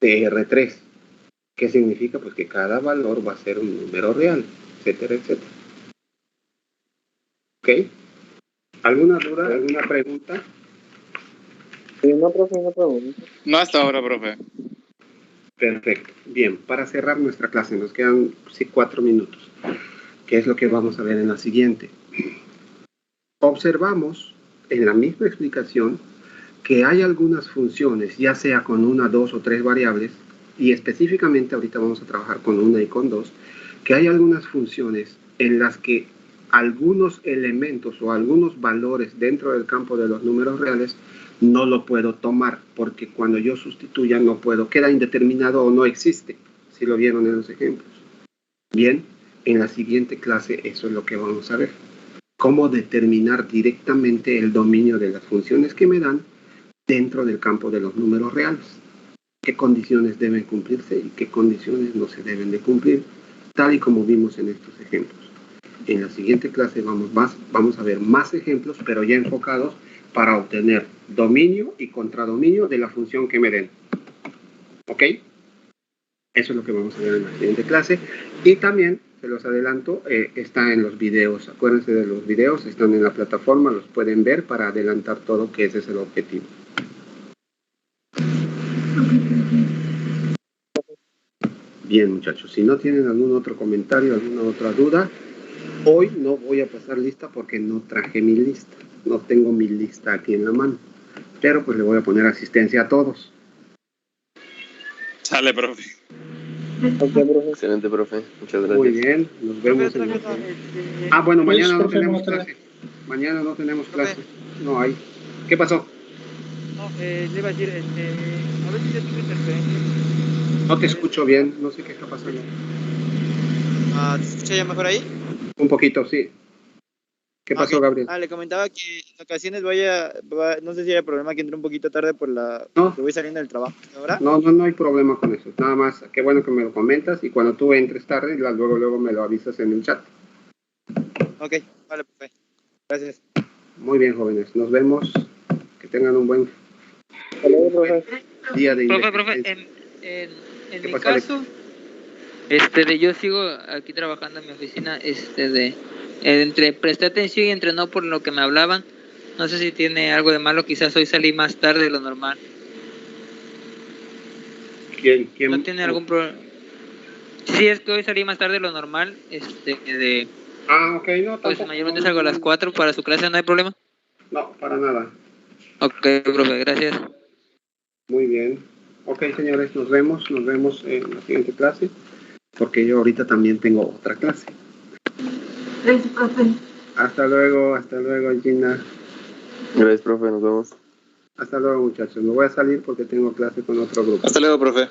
de R3. ¿Qué significa? Pues que cada valor va a ser un número real, etcétera, etcétera. ¿Ok? ¿Alguna duda? ¿Alguna pregunta? No, profe, no pregunta. No hasta ahora, profe. Perfecto. Bien, para cerrar nuestra clase, nos quedan 4 minutos. ¿Qué es lo que vamos a ver en la siguiente? Observamos en la misma explicación que hay algunas funciones, ya sea con 1, 2 o 3 variables, y específicamente ahorita vamos a trabajar con 1 y con 2, que hay algunas funciones en las que algunos elementos o algunos valores dentro del campo de los números reales no lo puedo tomar, porque cuando yo sustituya no puedo, queda indeterminado o no existe, si lo vieron en los ejemplos. Bien, en la siguiente clase eso es lo que vamos a ver. Cómo determinar directamente el dominio de las funciones que me dan dentro del campo de los números reales. Qué condiciones deben cumplirse y qué condiciones no se deben de cumplir, tal y como vimos en estos ejemplos. En la siguiente clase vamos a ver más ejemplos, pero ya enfocados para obtener dominio y contradominio de la función que me den. ¿Ok? Eso es lo que vamos a ver en la siguiente clase. Y también, se los adelanto, está en los videos. Acuérdense de los videos, están en la plataforma, los pueden ver para adelantar todo, que ese es el objetivo. Bien, muchachos, si no tienen algún otro comentario, alguna otra duda, hoy no voy a pasar lista porque no traje mi lista. No tengo mi lista aquí en la mano. Pero pues le voy a poner asistencia a todos. Sale, profe. Excelente, profe. Muchas gracias. Muy bien, nos vemos en el... Ah, bueno, mañana no tenemos clase. Mañana no tenemos clase. No hay. ¿Qué pasó? No, le iba a decir, a ver si yo tengo interferencia. No te escucho bien, no sé qué está pasando. ¿Te escucha ya mejor ahí? Un poquito, sí. ¿Qué pasó, Okay. Gabriel? Le comentaba que en ocasiones no sé si hay problema que entre un poquito tarde por No. que voy saliendo del trabajo. ¿Ahora? No hay problema con eso. Nada más, qué bueno que me lo comentas y cuando tú entres tarde, luego me lo avisas en el chat. Ok, vale, perfecto. Gracias. Muy bien, jóvenes. Nos vemos. Que tengan un buen día de investigación. Profe, en mi caso, yo sigo aquí trabajando en mi oficina, entre presté atención y entre no por lo que me hablaban. No sé si tiene algo de malo, quizás hoy salí más tarde de lo normal. ¿Quién? ¿No tiene algún problema? Sí, es que hoy salí más tarde de lo normal, ok, no, pues mayormente salgo a las 4 para su clase, ¿no hay problema? No, para nada. Ok, profe, gracias. Muy bien. Ok, señores, nos vemos en la siguiente clase, porque yo ahorita también tengo otra clase. Gracias, profe. Hasta luego, Gina. Gracias, profe, nos vemos. Hasta luego, muchachos. Me voy a salir porque tengo clase con otro grupo. Hasta luego, profe.